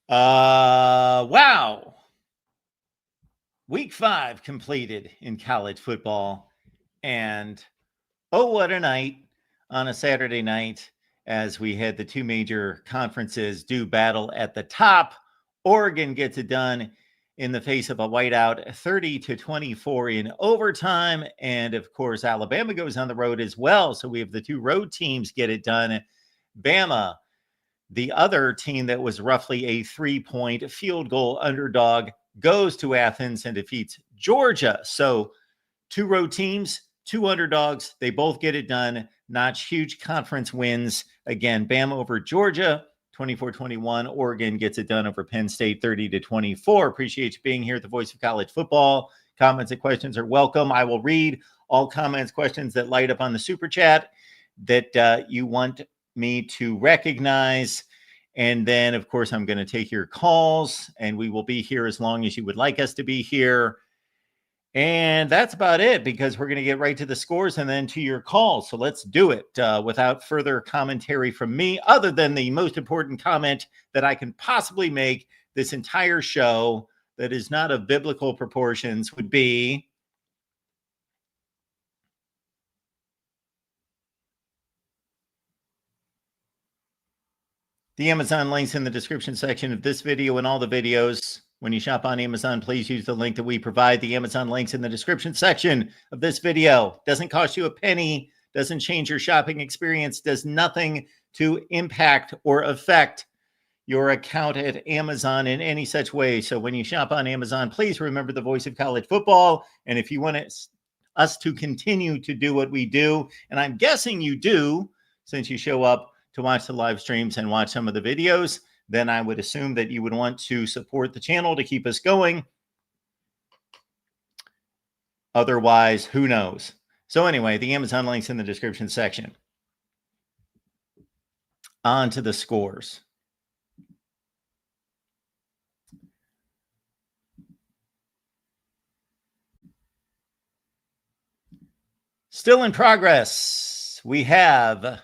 Wow. Week 5 completed in college football. And oh, what a night on a Saturday night as we had the two major conferences do battle at the top. Oregon gets it done in the face of a whiteout, 30-24 in overtime. And of course, Alabama goes on the road as well. So we have the two road teams get it done. Bama, the other team that was roughly a 3-point field goal underdog, goes to Athens and defeats Georgia. So two road teams, two underdogs, they both get it done. Notch huge conference wins. Again, Bama over Georgia, 24-21. Oregon gets it done over Penn State, 30-24. Appreciate you being here at the Voice of College Football. Comments and questions are welcome. I will read all comments, questions that light up on the super chat that you want me to recognize. And then, of course, I'm going to take your calls, and we will be here as long as you would like us to be here. And that's about it, because we're going to get right to the scores and then to your calls. So let's do it without further commentary from me, other than the most important comment that I can possibly make this entire show that is not of biblical proportions would be, the Amazon links in the description section of this video and all the videos. When you shop on Amazon, please use the link that we provide. The Amazon links in the description section of this video. Doesn't cost you a penny, doesn't change your shopping experience, does nothing to impact or affect your account at Amazon in any such way. So when you shop on Amazon, please remember the Voice of College Football. And if you want us to continue to do what we do, and I'm guessing you do, since you show up to watch the live streams and watch some of the videos, then I would assume that you would want to support the channel to keep us going. Otherwise, who knows? So anyway, the Amazon link's in the description section. On to the scores. Still in progress, we have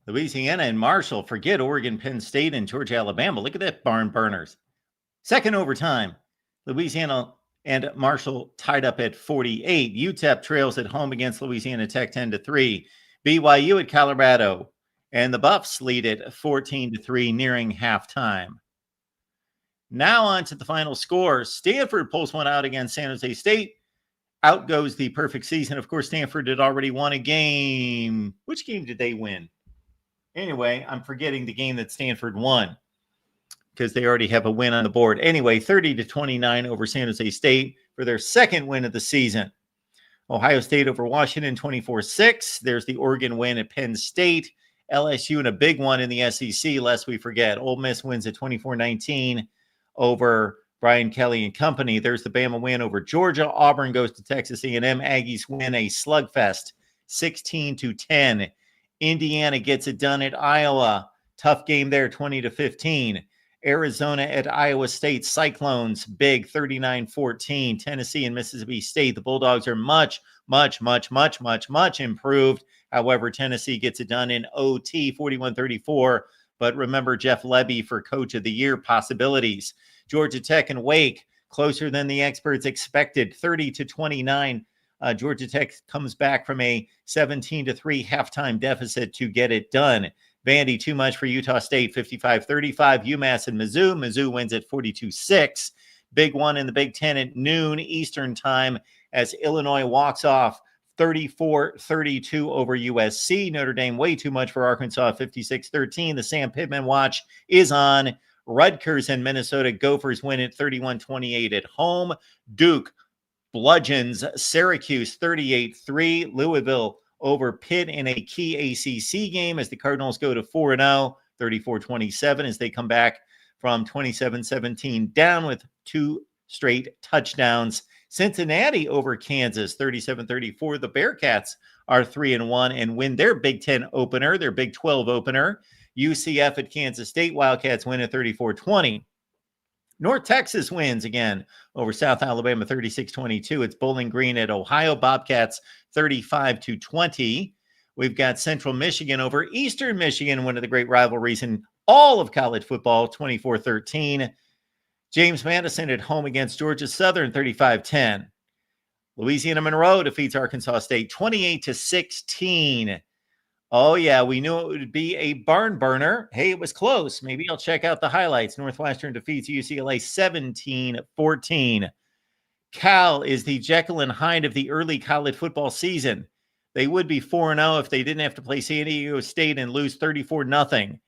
Louisiana and Marshall. Forget Oregon, Penn State, and Georgia, Alabama. Look at that, barn burners. Second overtime, Louisiana and Marshall tied up at 48. UTEP trails at home against Louisiana Tech 10-3. BYU at Colorado, and the Buffs lead it 14-3 nearing halftime. Now on to the final score. Stanford pulls one out against San Jose State. Out goes the perfect season. Of course, Stanford had already won a game. Which game did they win? Anyway, I'm forgetting the game that Stanford won because they already have a win on the board. Anyway, 30-29 over San Jose State for their second win of the season. Ohio State over Washington, 24-6. There's the Oregon win at Penn State. LSU in a big one in the SEC, lest we forget. Ole Miss wins at 24-19 over Brian Kelly and company. There's the Bama win over Georgia. Auburn goes to Texas A&M. Aggies win a slugfest, 16-10. Indiana gets it done at Iowa. Tough game there, 20-15. Arizona at Iowa State. Cyclones, big, 39-14. Tennessee and Mississippi State. The Bulldogs are much improved. However, Tennessee gets it done in OT, 41-34. But remember Jeff Lebby for Coach of the Year possibilities. Georgia Tech and Wake, closer than the experts expected, 30-29. Georgia Tech comes back from a 17-3 halftime deficit to get it done. Vandy, too much for Utah State, 55-35. UMass and Mizzou. Mizzou wins at 42-6. Big one in the Big Ten at noon Eastern time as Illinois walks off 34-32 over USC. Notre Dame, way too much for Arkansas, 56-13. The Sam Pittman watch is on. Rutgers and Minnesota Gophers win at 31-28 at home. Duke bludgeons Syracuse 38-3. Louisville over Pitt in a key ACC game as the Cardinals go to 4-0, 34-27 as they come back from 27-17 down with two straight touchdowns. Cincinnati over Kansas, 37-34. The Bearcats are 3-1 and win their Big Ten opener, their Big 12 opener. UCF at Kansas State. Wildcats win at 34-20. North Texas wins again over South Alabama, 36-22. It's Bowling Green at Ohio. Bobcats, 35-20. We've got Central Michigan over Eastern Michigan, one of the great rivalries in all of college football, 24-13. James Madison at home against Georgia Southern, 35-10. Louisiana Monroe defeats Arkansas State, 28-16. Oh, yeah, we knew it would be a barn burner. Hey, it was close. Maybe I'll check out the highlights. Northwestern defeats UCLA 17-14. Cal is the Jekyll and Hyde of the early college football season. They would be 4-0 if they didn't have to play San Diego State and lose 34-0.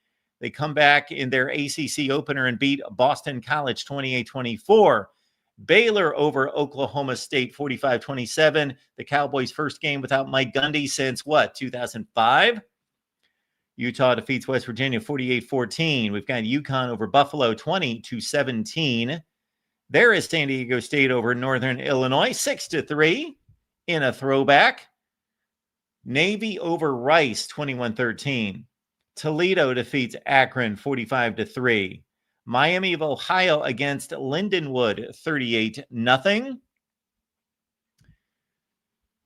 They come back in their ACC opener and beat Boston College 28-24. Baylor over Oklahoma State 45-27. The Cowboys' first game without Mike Gundy since what, 2005? Utah defeats West Virginia 48-14. We've got UConn over Buffalo 20-17. There is San Diego State over Northern Illinois 6-3 in a throwback. Navy over Rice 21-13. Toledo defeats Akron 45-3. Miami of Ohio against Lindenwood 38-0.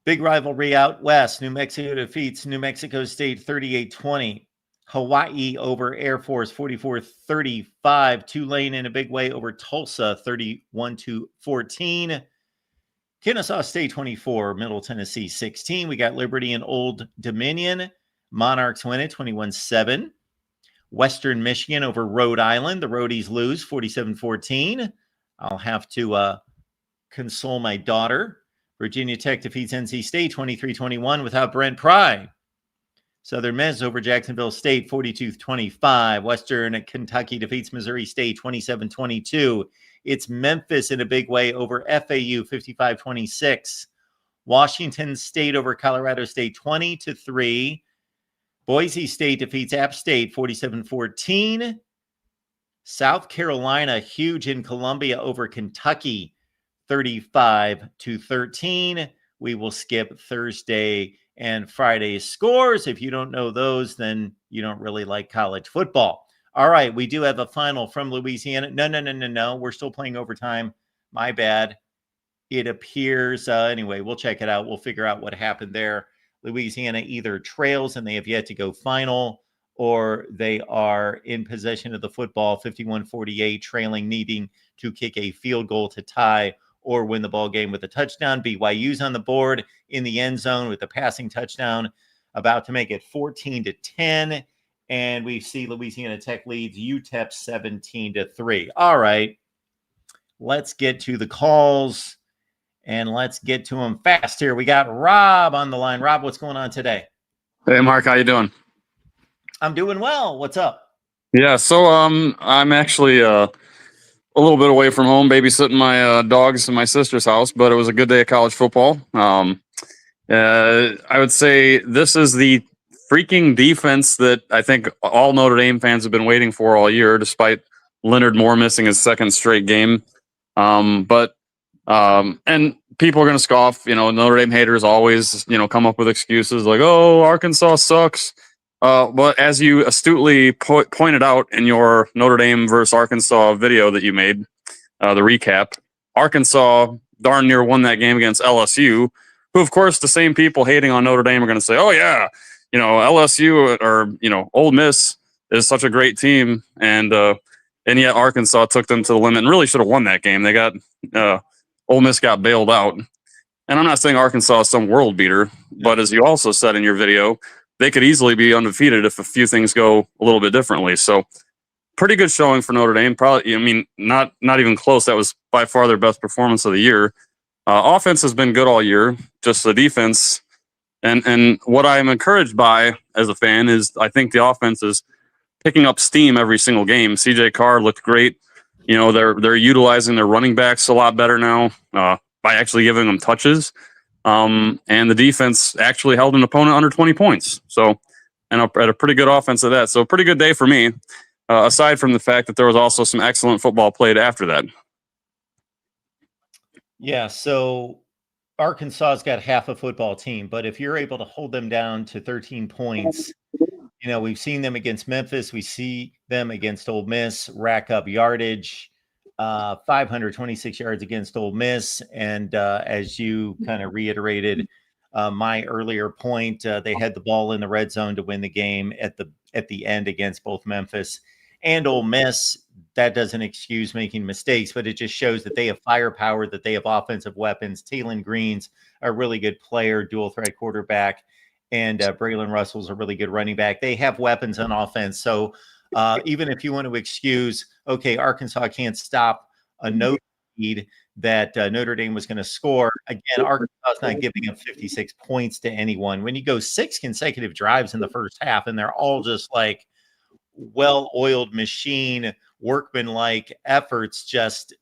Big rivalry out west. New Mexico defeats New Mexico State 38-20. Hawaii over Air Force 44-35. Tulane in a big way over Tulsa 31-14. Kennesaw State 24, Middle Tennessee 16. We got Liberty and Old Dominion. Monarchs win it 21-7. Western Michigan over Rhode Island. The Roadies lose 47-14. I'll have to console my daughter. Virginia Tech defeats NC State 23-21 without Brent Pry. Southern Miss over Jacksonville State 42-25. Western Kentucky defeats Missouri State 27-22. It's Memphis in a big way over FAU 55-26. Washington State over Colorado State 20-3. Boise State defeats App State 47-14. South Carolina huge in Columbia over Kentucky 35-13. We will skip Thursday and Friday's scores. If you don't know those, then you don't really like college football. All right, we do have a final from Louisiana. No. We're still playing overtime. My bad. It appears, anyway, we'll check it out. We'll figure out what happened there. Louisiana either trails and they have yet to go final, or they are in possession of the football, 51-48, trailing, needing to kick a field goal to tie or win the ball game with a touchdown. BYU's on the board in the end zone with a passing touchdown, about to make it 14-10. And we see Louisiana Tech leads UTEP 17-3. All right, let's get to the calls. And let's get to them fast here. We got Rob on the line. Rob, what's going on today? Hey, Mark, how you doing? I'm doing well. What's up? Yeah, so I'm actually a little bit away from home, babysitting my dogs in my sister's house, but it was a good day of college football. I would say this is the freaking defense that I think all Notre Dame fans have been waiting for all year, despite Leonard Moore missing his second straight game. And people are going to scoff, Notre Dame haters always, come up with excuses like, oh, Arkansas sucks. But as you astutely pointed out in your Notre Dame versus Arkansas video that you made, the recap, Arkansas darn near won that game against LSU, who, of course, the same people hating on Notre Dame are going to say, oh, yeah, LSU or, Ole Miss is such a great team. And yet Arkansas took them to the limit and really should have won that game. They got Ole Miss got bailed out. And I'm not saying Arkansas is some world beater, but as you also said in your video, they could easily be undefeated if a few things go a little bit differently. So pretty good showing for Notre Dame. Probably, not even close. That was by far their best performance of the year. Offense has been good all year, just the defense. And what I'm encouraged by as a fan is I think the offense is picking up steam every single game. CJ Carr looked great. They're utilizing their running backs a lot better now by actually giving them touches. And the defense actually held an opponent under 20 points. So, and at a pretty good offense of that. So, pretty good day for me, aside from the fact that there was also some excellent football played after that. Yeah, so Arkansas's got half a football team, but if you're able to hold them down to 13 points, we've seen them against Memphis. We see them against Ole Miss rack up yardage, 526 yards against Ole Miss. And as you kind of reiterated my earlier point, they had the ball in the red zone to win the game at the end against both Memphis And Ole Miss, that doesn't excuse making mistakes, but it just shows that they have firepower, that they have offensive weapons. Taylon Green's a really good player, dual threat quarterback, and Braylon Russell's a really good running back. They have weapons on offense. So even if you want to excuse, okay, Arkansas can't stop a no lead that Notre Dame was going to score. Again, Arkansas is not giving up 56 points to anyone. When you go 6 consecutive drives in the first half, and they're all just like well-oiled machine, workman-like efforts, just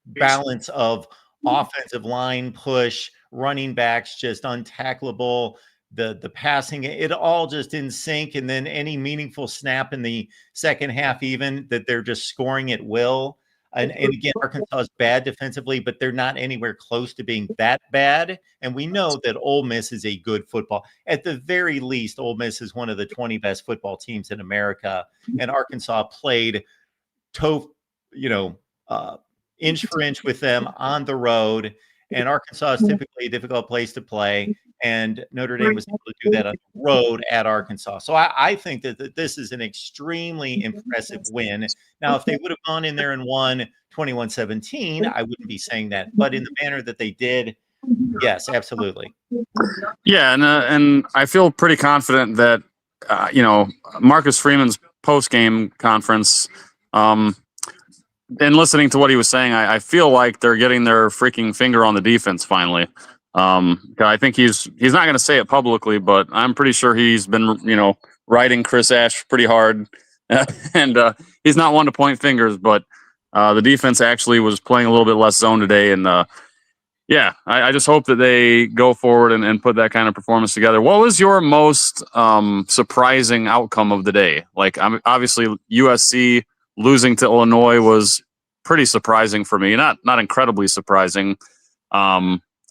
balance of offensive line push, running backs just untackleable, the passing, it all just in sync. And then any meaningful snap in the second half, even that they're just scoring at will. And again, Arkansas is bad defensively, but they're not anywhere close to being that bad. And we know that Ole Miss is a good football. At the very least, Ole Miss is one of the 20 best football teams in America. And Arkansas played inch for inch with them on the road. And Arkansas is typically a difficult place to play. And Notre Dame was able to do that on the road at Arkansas. So I think that this is an extremely impressive win. Now, if they would have gone in there and won 21-17, I wouldn't be saying that. But in the manner that they did, yes, absolutely. Yeah, and I feel pretty confident that Marcus Freeman's post-game conference, and listening to what he was saying, I feel like they're getting their freaking finger on the defense finally. I think he's not going to say it publicly, but I'm pretty sure he's been, riding Chris Ash pretty hard, and he's not one to point fingers. But the defense actually was playing a little bit less zone today, and I just hope that they go forward and put that kind of performance together. What was your most surprising outcome of the day? Like, obviously USC losing to Illinois was pretty surprising for me. Not incredibly surprising.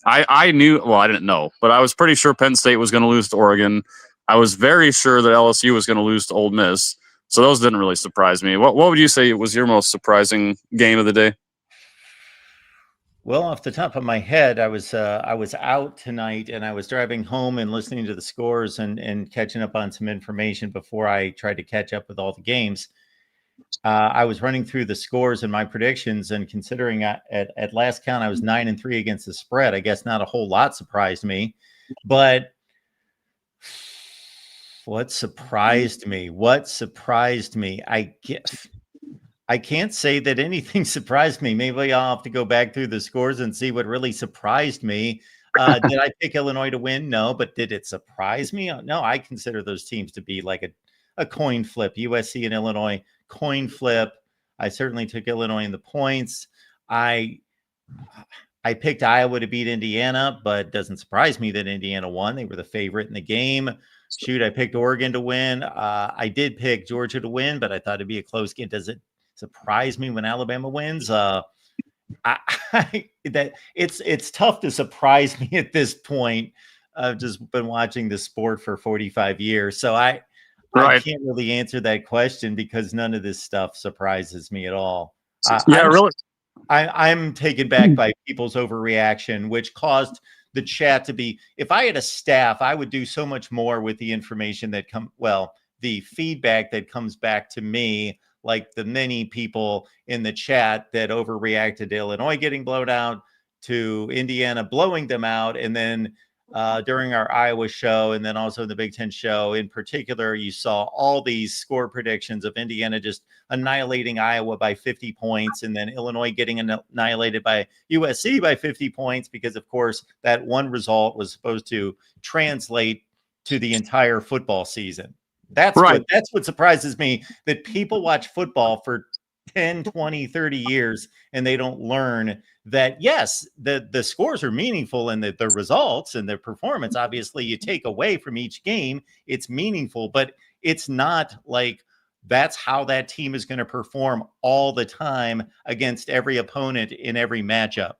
I didn't know, but I was pretty sure Penn State was going to lose to Oregon. I was very sure that LSU was going to lose to Ole Miss. So those didn't really surprise me. What would you say was your most surprising game of the day? Well, off the top of my head, I was out tonight, and I was driving home and listening to the scores and catching up on some information before I tried to catch up with all the games. I was running through the scores and my predictions, and considering at last count I was 9-3 against the spread, I guess not a whole lot surprised me. But what surprised me? I can't say that anything surprised me. Maybe I'll have to go back through the scores and see what really surprised me. Did I pick Illinois to win? No, but did it surprise me? No, I consider those teams to be like a coin flip. USC and Illinois, coin flip. I certainly took Illinois in the points. I picked Iowa to beat Indiana, but it doesn't surprise me that Indiana won. They were the favorite in the game. Shoot, I picked Oregon to win. I did pick Georgia to win, but I thought it'd be a close game. Does it surprise me when Alabama wins? It's tough to surprise me at this point. I've just been watching this sport for 45 years. So I can't really answer that question because none of this stuff surprises me at all. I'm taken back by people's overreaction, which caused the chat to be, if I had a staff, I would do so much more with the information that the feedback that comes back to me, like the many people in the chat that overreacted to Illinois getting blown out, to Indiana blowing them out, and then during our Iowa show, and then also the Big Ten show in particular, you saw all these score predictions of Indiana just annihilating Iowa by 50 points, and then Illinois getting annihilated by USC by 50 points, because of course that one result was supposed to translate to the entire football season. That's right. That's what surprises me, that people watch football for 10, 20, 30 years and they don't learn that, yes, the scores are meaningful, and the results and the performance, obviously, you take away from each game, it's meaningful, but it's not like that's how that team is going to perform all the time against every opponent in every matchup.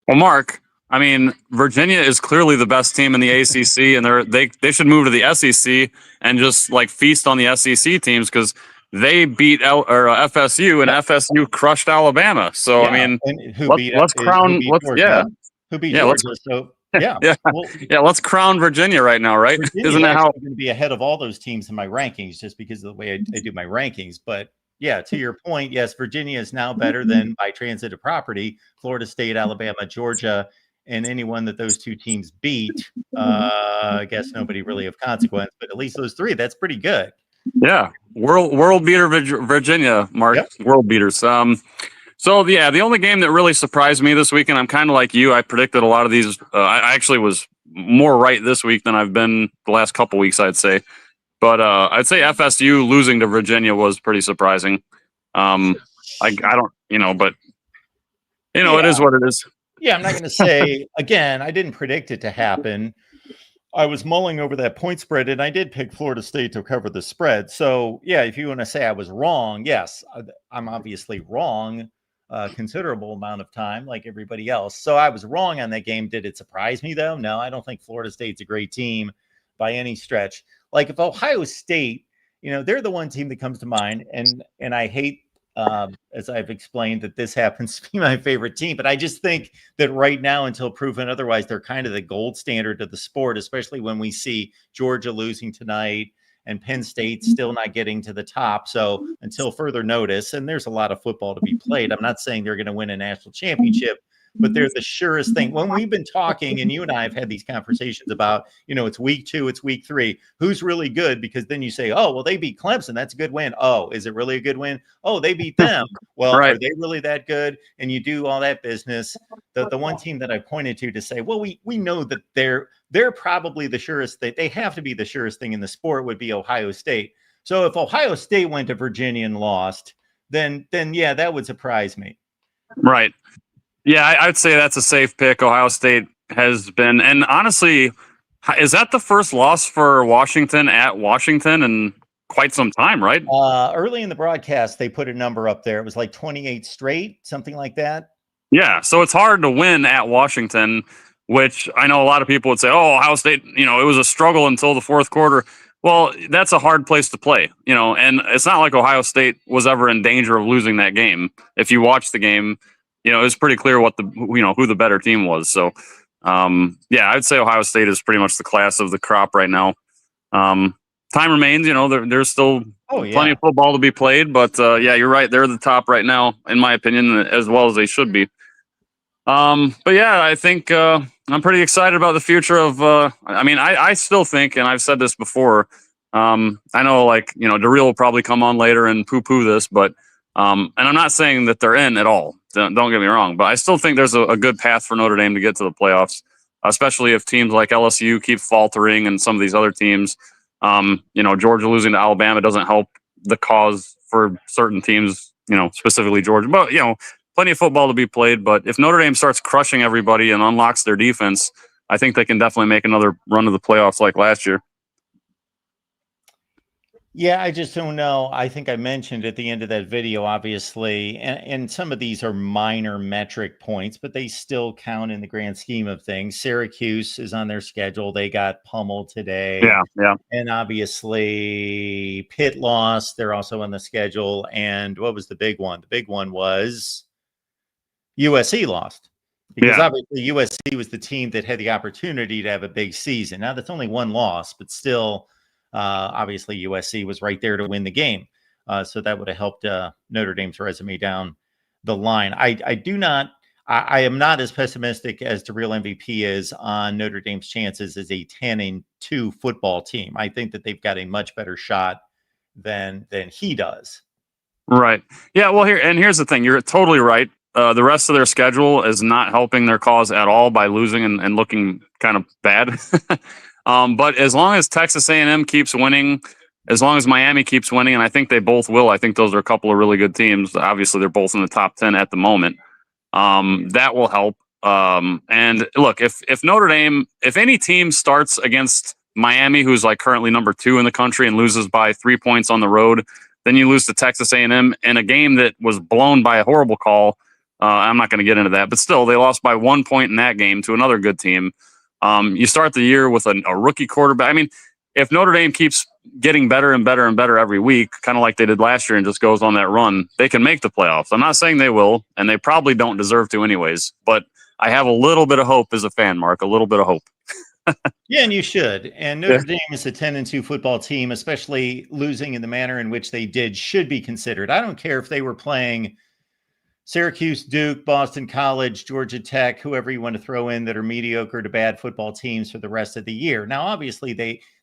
Well, Mark, I mean, Virginia is clearly the best team in the ACC, and they should move to the SEC and just like feast on the SEC teams, because they beat FSU, and FSU crushed Alabama. So yeah, I mean, let's crown Georgia. So let's crown Virginia right now, right? Isn't that how going to be ahead of all those teams in my rankings, just because of the way I do my rankings? But Yeah, to your point, yes, Virginia is now better than by transitive property. Florida State, Alabama, Georgia, and anyone that those two teams beat. I guess nobody really of consequence, but at least those three, that's pretty good. Yeah, world beater Virginia, Mark. Yep. World beaters. So yeah, the only game that really surprised me this weekend, I'm kind of like you. I predicted a lot of these. I actually was more right this week than I've been the last couple weeks, I'd say. But I'd say FSU losing to Virginia was pretty surprising. I don't, but Yeah. it is what it is. Yeah, I'm not going to say, again, I didn't predict it to happen. I was mulling over that point spread, and I did pick Florida State to cover the spread. So, yeah, if you want to say I was wrong, yes, I'm obviously wrong a considerable amount of time, like everybody else. So I was wrong on that game. Did it surprise me, though? No, I don't think Florida State's a great team by any stretch. Like if Ohio State, they're the one team that comes to mind, and I hate, as I've explained, that this happens to be my favorite team. But I just think that right now, until proven otherwise, they're kind of the gold standard of the sport, especially when we see Georgia losing tonight and Penn State still not getting to the top. So until further notice, and there's a lot of football to be played, I'm not saying they're going to win a national championship, but they're the surest thing. When we've been talking, and you and I have had these conversations about, it's week 2, it's week 3, who's really good? Because then you say, oh, well, they beat Clemson. That's a good win. Oh, is it really a good win? Oh, they beat them. Well, Right. Are they really that good? And you do all that business. The one team that I pointed to say, well, we know that they're probably the surest thing. They have to be the surest thing in the sport would be Ohio State. So if Ohio State went to Virginia and lost, then yeah, that would surprise me. Right. Yeah, I'd say that's a safe pick. Ohio State has been, and honestly, is that the first loss for Washington at Washington in quite some time, right? Early in the broadcast, they put a number up there. It was like 28 straight, something like that. Yeah, so it's hard to win at Washington, which I know a lot of people would say, oh, Ohio State, it was a struggle until the fourth quarter. Well, that's a hard place to play, and it's not like Ohio State was ever in danger of losing that game. If you watch the game, it was pretty clear what who the better team was. So, yeah, I'd say Ohio State is pretty much the class of the crop right now. Time remains, there's still plenty of football to be played, but yeah, you're right. They're the top right now, in my opinion, as well as they should be. But yeah, I think I'm pretty excited about the future of. I still think, and I've said this before. I know, DeReal will probably come on later and poo-poo this, but and I'm not saying that they're in at all. Don't get me wrong, but I still think there's a good path for Notre Dame to get to the playoffs, especially if teams like LSU keep faltering and some of these other teams. Georgia losing to Alabama doesn't help the cause for certain teams, specifically Georgia. But, plenty of football to be played. But if Notre Dame starts crushing everybody and unlocks their defense, I think they can definitely make another run to the playoffs like last year. Yeah, I just don't know. I think I mentioned at the end of that video, obviously, and some of these are minor metric points, but they still count in the grand scheme of things. Syracuse is on their schedule. They got pummeled today. Yeah. And obviously, Pitt lost. They're also on the schedule. And what was the big one? The big one was USC lost. Because obviously USC was the team that had the opportunity to have a big season. Now, that's only one loss, but still... obviously, USC was right there to win the game. So that would have helped Notre Dame's resume down the line. I am not as pessimistic as DeReal MVP is on Notre Dame's chances as a 10-2 football team. I think that they've got a much better shot than he does. Right. Yeah, well, here's the thing. You're totally right. The rest of their schedule is not helping their cause at all by losing and looking kind of bad. But as long as Texas A&M keeps winning, as long as Miami keeps winning, and I think they both will, I think those are a couple of really good teams. Obviously, they're both in the top 10 at the moment. That will help. And look, if Notre Dame, if any team starts against Miami, who's like currently number 2 in the country and loses by 3 points on the road, then you lose to Texas A&M in a game that was blown by a horrible call. I'm not going to get into that, but still, they lost by 1 point in that game to another good team. You start the year with a rookie quarterback. I mean, if Notre Dame keeps getting better and better and better every week, kind of like they did last year and just goes on that run, they can make the playoffs. I'm not saying they will, and they probably don't deserve to anyways, but I have a little bit of hope as a fan, Mark, a little bit of hope. Yeah, and you should. And Yeah. Notre Dame is a 10-2 football team, especially losing in the manner in which they did, should be considered. I don't care if they were playing Syracuse, Duke, Boston College, Georgia Tech, whoever you want to throw in that are mediocre to bad football teams for the rest of the year. Now, obviously,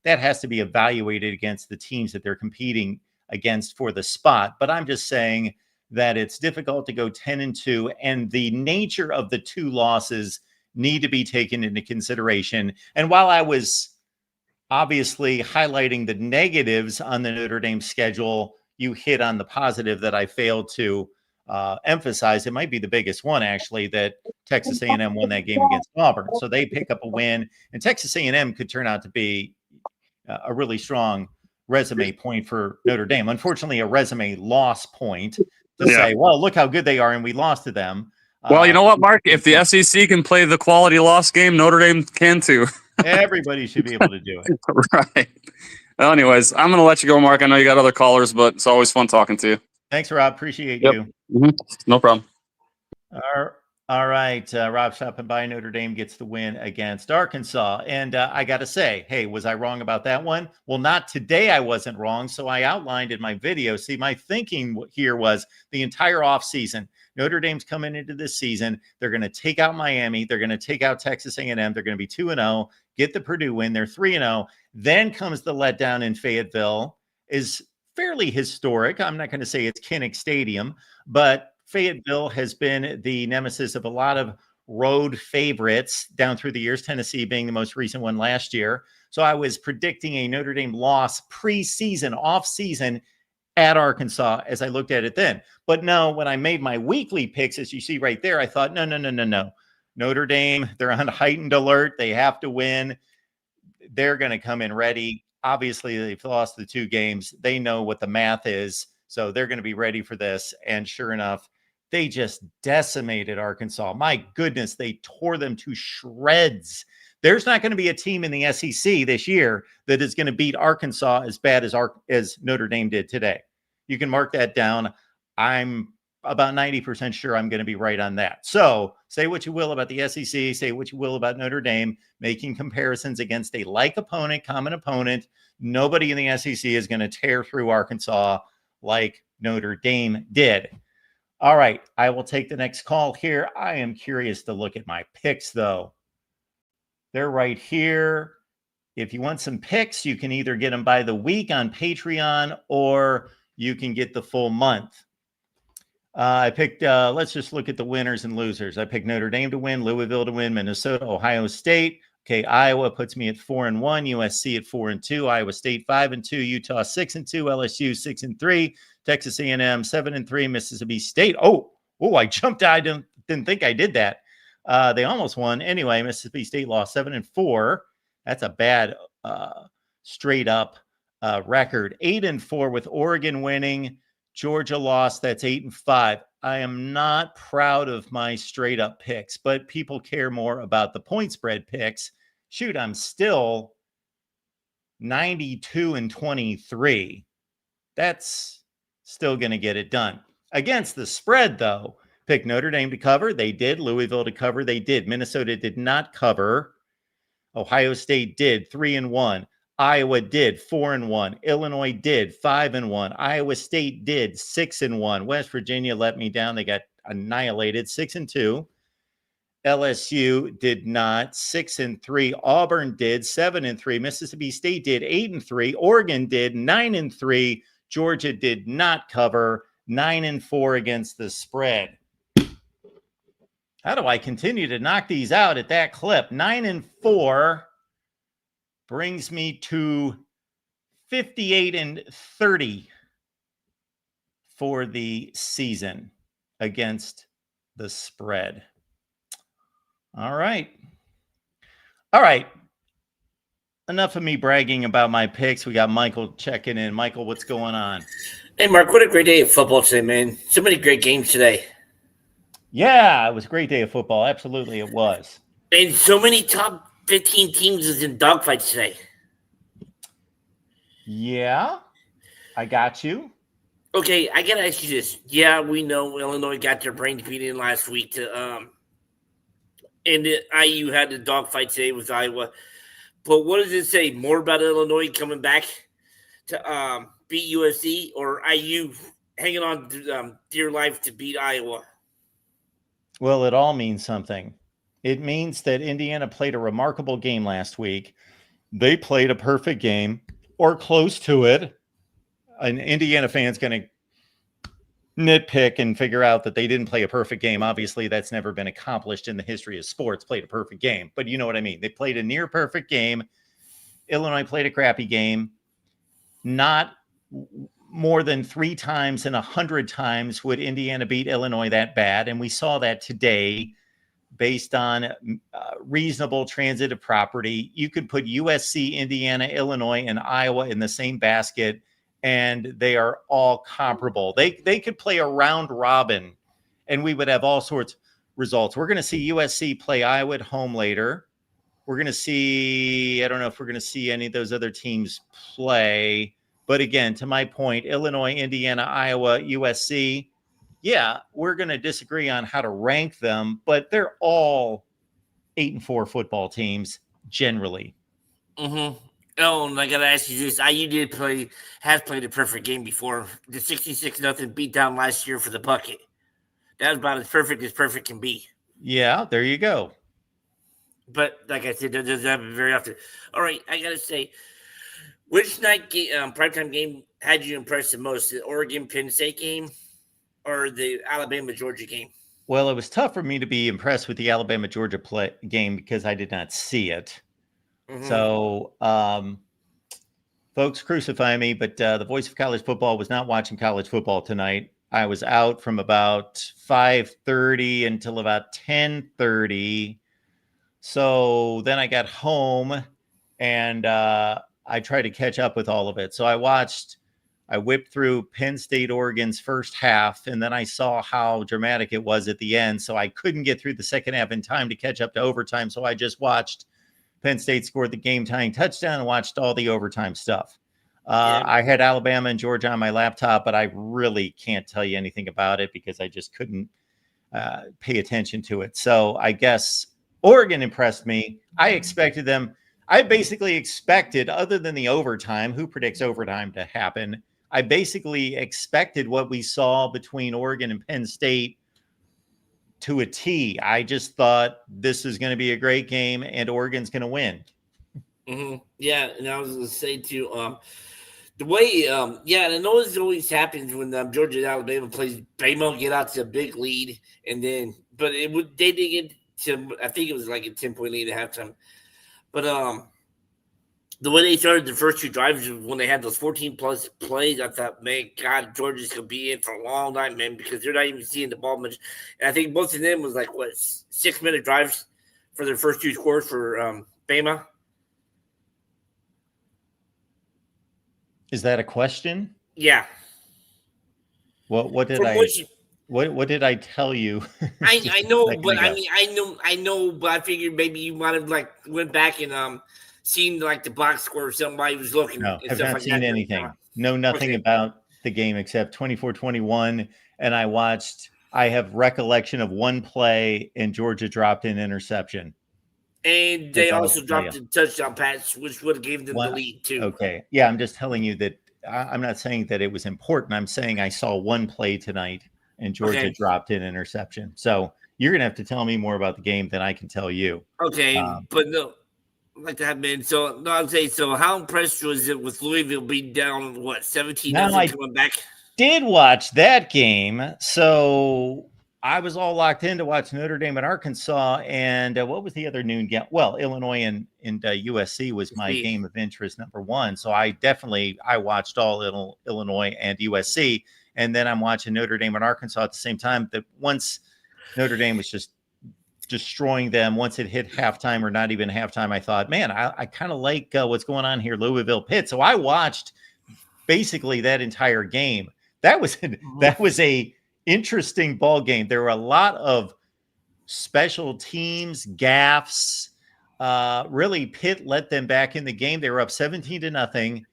that has to be evaluated against the teams that they're competing against for the spot. But I'm just saying that it's difficult to go 10-2, and the nature of the two losses need to be taken into consideration. And while I was obviously highlighting the negatives on the Notre Dame schedule, you hit on the positive that I failed to emphasize. It might be the biggest one, actually, that Texas A&M won that game against Auburn. So they pick up a win, and Texas A&M could turn out to be a really strong resume point for Notre Dame. Unfortunately, a resume loss point to say, well, look how good they are, and we lost to them. Well, you know what, Mark? If the SEC can play the quality loss game, Notre Dame can too. Everybody should be able to do it. Right. Well, anyways, I'm going to let you go, Mark. I know you got other callers, but it's always fun talking to you. Thanks, Rob. Appreciate you. Mm-hmm. No problem. All right. Rob stopping by. Notre Dame gets the win against Arkansas. And I got to say, hey, was I wrong about that one? Well, not today. I wasn't wrong. So I outlined in my video. See, my thinking here was the entire offseason. Notre Dame's coming into this season. They're going to take out Miami. They're going to take out Texas A&M. They're going to be 2-0, get the Purdue win. They're 3-0. Then comes the letdown in Fayetteville. Is fairly historic. I'm not going to say it's Kinnick Stadium, but Fayetteville has been the nemesis of a lot of road favorites down through the years, Tennessee being the most recent one last year. So I was predicting a Notre Dame loss preseason, off-season at Arkansas as I looked at it then. But no, when I made my weekly picks, as you see right there, I thought, no. Notre Dame, they're on heightened alert. They have to win. They're going to come in ready. Obviously, they've lost the two games. They know what the math is. So they're going to be ready for this. And sure enough, they just decimated Arkansas. My goodness, they tore them to shreds. There's not going to be a team in the SEC this year that is going to beat Arkansas as bad as Notre Dame did today. You can mark that down. I'm about 90% sure I'm going to be right on that. So say what you will about the SEC, say what you will about Notre Dame, making comparisons against a like opponent, common opponent. Nobody in the SEC is going to tear through Arkansas like Notre Dame did. All right, I will take the next call here. I am curious to look at my picks, though. They're right here. If you want some picks, you can either get them by the week on Patreon or you can get the full month. I picked, let's just look at the winners and losers. I picked Notre Dame to win, Louisville to win, Minnesota, Ohio State. Okay, Iowa puts me at 4-1, USC at 4-2, Iowa State 5-2, Utah 6-2, LSU 6-3, Texas A&M 7-3, Mississippi State. Oh, I jumped. I didn't think I did that. They almost won. Anyway, Mississippi State lost 7-4. That's a bad straight up record. 8-4 with Oregon winning. Georgia lost. That's 8-5. I am not proud of my straight up picks, but people care more about the point spread picks. Shoot, I'm still 92-23. That's still going to get it done. Against the spread, though, pick Notre Dame to cover. They did. Louisville to cover. They did. Minnesota did not cover. Ohio State did 3-1. Iowa did 4-1. Illinois did 5-1. Iowa State did 6-1. West Virginia let me down. They got annihilated 6-2. LSU did not 6-3. Auburn did 7-3. Mississippi State did 8-3. Oregon did 9-3. Georgia did not cover 9-4 against the spread. How do I continue to knock these out at that clip? 9-4 brings me to 58-30 for the season against the spread. All right. Enough of me bragging about my picks. We got Michael checking in. Michael, what's going on? Hey, Mark, what a great day of football today, man. So many great games today. Yeah, it was a great day of football. Absolutely, it was. And so many top 15 teams is in dogfights today. Yeah, I got you. Okay, I got to ask you this. Yeah, we know Illinois got their brains beat in last week and the IU had the dogfight today with Iowa. But what does it say more about Illinois coming back to beat USC, or IU hanging on to dear life to beat Iowa? Well, it all means something. It means that Indiana played a remarkable game last week. They played a perfect game or close to it. An Indiana fan's going to nitpick and figure out that they didn't play a perfect game. Obviously, that's never been accomplished in the history of sports, played a perfect game. But you know what I mean. They played a near perfect game. Illinois played a crappy game. Not more than 3 times in 100 times would Indiana beat Illinois that bad. And we saw that today based on reasonable transitive property. You could put USC, Indiana, Illinois, and Iowa in the same basket, and they are all comparable. They could play a round robin, and we would have all sorts of results. We're going to see USC play Iowa at home later. We're going to see, I don't know if we're going to see any of those other teams play. But again, to my point, Illinois, Indiana, Iowa, USC, yeah, we're going to disagree on how to rank them, but they're all 8-4 football teams generally. Mm-hmm. Oh, and I got to ask you this. IU has played a perfect game before. The 66-0 beatdown last year for the bucket. That was about as perfect can be. Yeah, there you go. But like I said, that doesn't happen very often. All right, I got to say, which night primetime game had you impressed the most? The Oregon-Penn State game or the Alabama-Georgia game? Well, it was tough for me to be impressed with the Alabama-Georgia game because I did not see it. Mm-hmm. So, folks crucify me, but the voice of college football was not watching college football tonight. I was out from about 5:30 until about 10:30. So then I got home and I tried to catch up with all of it. So I whipped through Penn State, Oregon's first half, and then I saw how dramatic it was at the end. So I couldn't get through the second half in time to catch up to overtime. So I just watched Penn State scored the game-tying touchdown and watched all the overtime stuff. I had Alabama and Georgia on my laptop, but I really can't tell you anything about it because I just couldn't pay attention to it. So I guess Oregon impressed me. I expected them. I basically expected, other than the overtime, who predicts overtime to happen? I basically expected what we saw between Oregon and Penn State to a T. I just thought this is going to be a great game and Oregon's going to win. Mm-hmm. Yeah, and I was going to say too, the way, and I know this always happens when Georgia and Alabama plays. Bama get out to a big lead, and then, but they did get to, I think it was like a 10-point lead at halftime. But the way they started the first 2 drives when they had those 14-plus plays, I thought, man, God, Georgia's going to be in for a long time, man, because they're not even seeing the ball much. And I think most of them was like, 6-minute drives for their first 2 scores for Bama. Is that a question? Yeah. What did what did I tell you? I know, but I know, but I figured maybe you might have like went back and seen like the box score or somebody was looking. No, I've not seen anything. Know nothing about the game except 24-21. And I have recollection of one play and Georgia dropped an interception. And they also dropped a touchdown pass, which would have given them the lead too. Okay. Yeah, I'm just telling you that I'm not saying that it was important. I'm saying I saw one play tonight and Georgia dropped an interception. So you're going to have to tell me more about the game than I can tell you. Okay. But no, like that, man. So, no, I'm saying, so how impressed was it with Louisville being down, 17 coming back? Did watch that game. So I was all locked in to watch Notre Dame and Arkansas. And what was the other noon game? Well, Illinois and USC was my game of interest number 1. So I watched all Illinois and USC. And then I'm watching Notre Dame and Arkansas at the same time. That once Notre Dame was just destroying them, once it hit halftime or not even halftime, I thought, man, I kind of like what's going on here, Louisville Pitt. So I watched basically that entire game. That was a interesting ball game. There were a lot of special teams gaffes. Really, Pitt let them back in the game. They were up 17-0,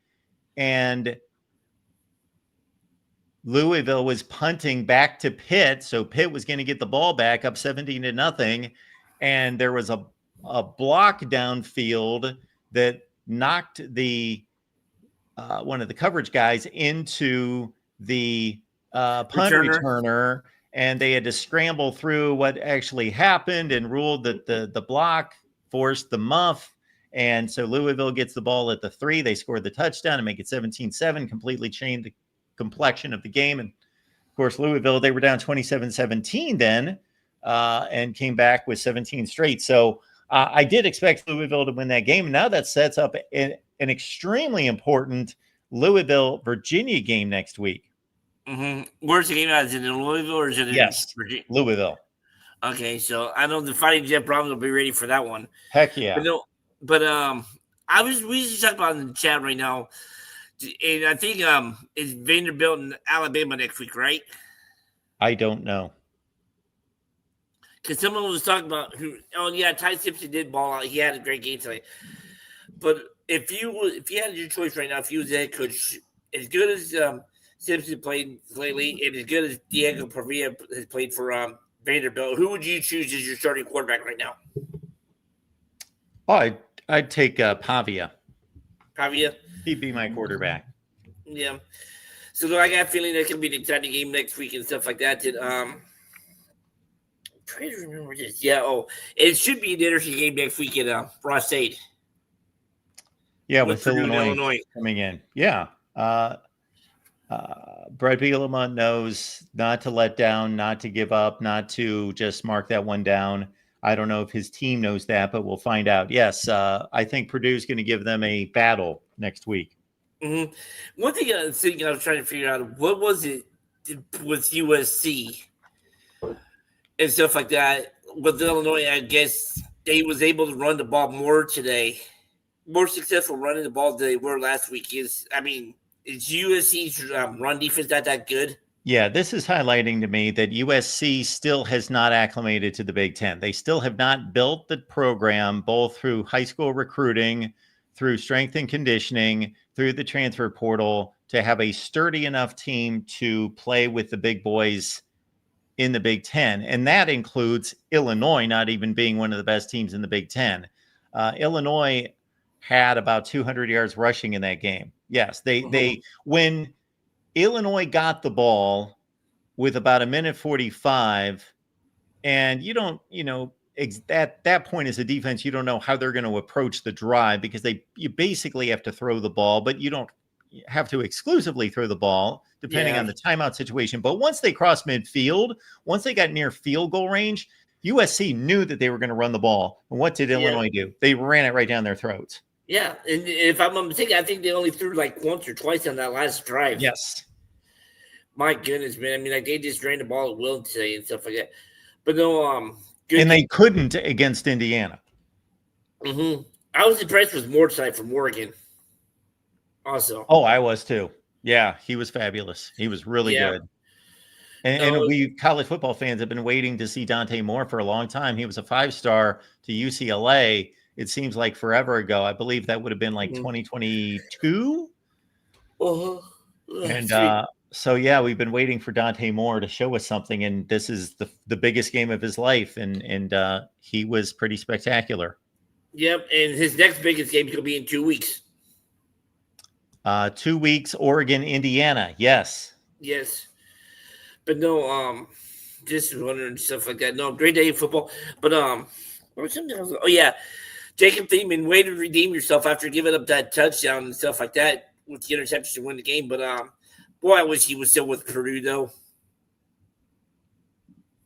and Louisville was punting back to Pitt, so Pitt was going to get the ball back up 17-0, and there was a block downfield that knocked the one of the coverage guys into the punt returner, and they had to scramble through what actually happened and ruled that the block forced the muff. And so Louisville gets the ball at the 3. They scored the touchdown and make it 17-7, completely changed the complexion of the game. And of course, Louisville, they were down 27-17 then and came back with 17 straight. So I did expect Louisville to win that game. Now that sets up an extremely important Louisville-Virginia game next week. Mm-hmm. Where's the game at? Is it in Louisville or is it in Virginia? Louisville. Okay, so I know the Fighting Jet Browns will be ready for that one. Heck yeah. But we just talking about in the chat right now, and I think it's Vanderbilt and Alabama next week, right? I don't know. Because someone was talking about Ty Simpson did ball out. He had a great game tonight. But if you had your choice right now, if you was the head coach, as good as Simpson played lately, and as good as Diego Pavia has played for Vanderbilt, who would you choose as your starting quarterback right now? Oh, I'd take Pavia. Pavia? He'd be my quarterback. Yeah. So I got a feeling that could be an exciting game next week and stuff like that. I'm trying to remember this. Yeah, it should be an interesting game next week at Ross State. Yeah, with Illinois coming in. Yeah. Brett Bielema knows not to let down, not to give up, not to just mark that one down. I don't know if his team knows that, but we'll find out. Yes, I think Purdue's going to give them a battle next week. Mm-hmm. One thing I was trying to figure out, what was it with USC and stuff like that? With Illinois, I guess they was able to run the ball more today, more successful running the ball than they were last week. Is USC's run defense not that good? Yeah, this is highlighting to me that USC still has not acclimated to the Big Ten. They still have not built the program, both through high school recruiting, through strength and conditioning, through the transfer portal, to have a sturdy enough team to play with the big boys in the Big Ten. And that includes Illinois not even being one of the best teams in the Big Ten. Illinois had about 200 yards rushing in that game. Yes, they when Illinois got the ball with about 1:45, and you don't, at that point as a defense, you don't know how they're going to approach the drive, because you basically have to throw the ball, but you don't have to exclusively throw the ball depending on the timeout situation. But once they crossed midfield, once they got near field goal range, USC knew that they were going to run the ball. And what did Illinois do? They ran it right down their throats. Yeah, and if I'm not mistaken, I think they only threw like once or twice on that last drive. Yes. My goodness, man. I mean, like, they just ran the ball at will today and stuff like that. But no, and they couldn't against Indiana. Mm-hmm. I was impressed with Moore tonight from Oregon. Also. Oh, I was too. Yeah, he was fabulous. He was really good. And we college football fans have been waiting to see Dante Moore for a long time. He was a 5-star to UCLA. It seems like forever ago. I believe that would have been like 2022. And so, yeah, we've been waiting for Dante Moore to show us something. And this is the biggest game of his life. And he was pretty spectacular. Yep. And his next biggest game will be in 2 weeks. 2 weeks, Oregon, Indiana. Yes. Yes. But no, just wondering stuff like that. No, great day in football. But something else. Oh yeah, Jacob Thiemann, way to redeem yourself after giving up that touchdown and stuff like that with the interception to win the game. But boy, I wish he was still with Purdue though.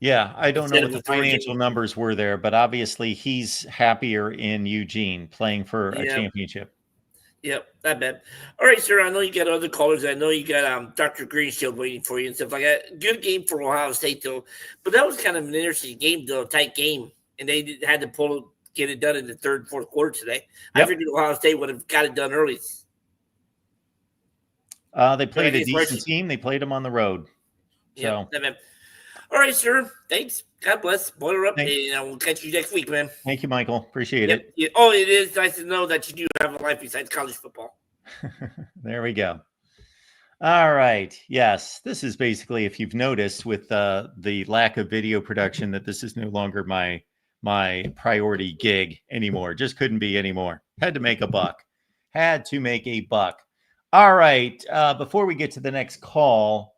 Yeah, I don't know what the financial numbers were there, but obviously he's happier in Eugene playing for a championship. Yep, not bad. All right, sir. I know you got other callers. I know you got Dr. Greenshield waiting for you and stuff like that. Good game for Ohio State, though. But that was kind of an interesting game, though, tight game. And they had to get it done in the third and fourth quarter today. Yep. I figured Ohio State would have got it done early. They played a decent team. They played them on the road. So. Yep, all right, sir. Thanks. God bless. Boiler up, and we'll catch you next week, man. Thank you, Michael. Appreciate it. Yeah. Oh, it is nice to know that you do have a life besides college football. There we go. All right. Yes, this is basically, if you've noticed with the lack of video production, that this is no longer my my priority gig anymore. Just couldn't be anymore. Had to make a buck. All right. Before we get to the next call,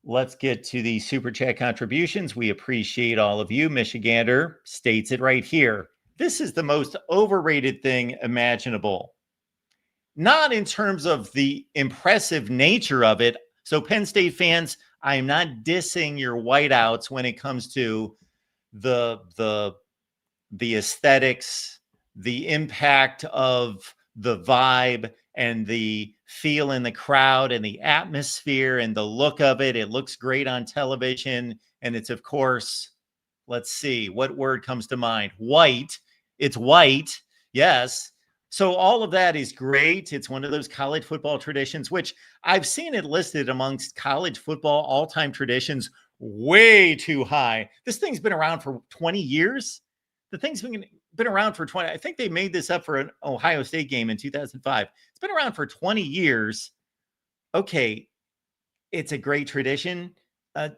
let's get to the Super Chat contributions. We appreciate all of you. Michigander states it right here. This is the most overrated thing imaginable. Not in terms of the impressive nature of it. So Penn State fans, I am not dissing your whiteouts when it comes to the aesthetics, the impact of the vibe and the feel in the crowd and the atmosphere and the look of it. It looks great on television. And it's, of course, let's see, what word comes to mind? White. It's white. Yes. So all of that is great. It's one of those college football traditions, which I've seen it listed amongst college football all-time traditions way too high. This thing's been around for 20 years. The thing's been around for 20. I think they made this up for an Ohio State game in 2005. It's been around for 20 years. Okay, it's a great tradition.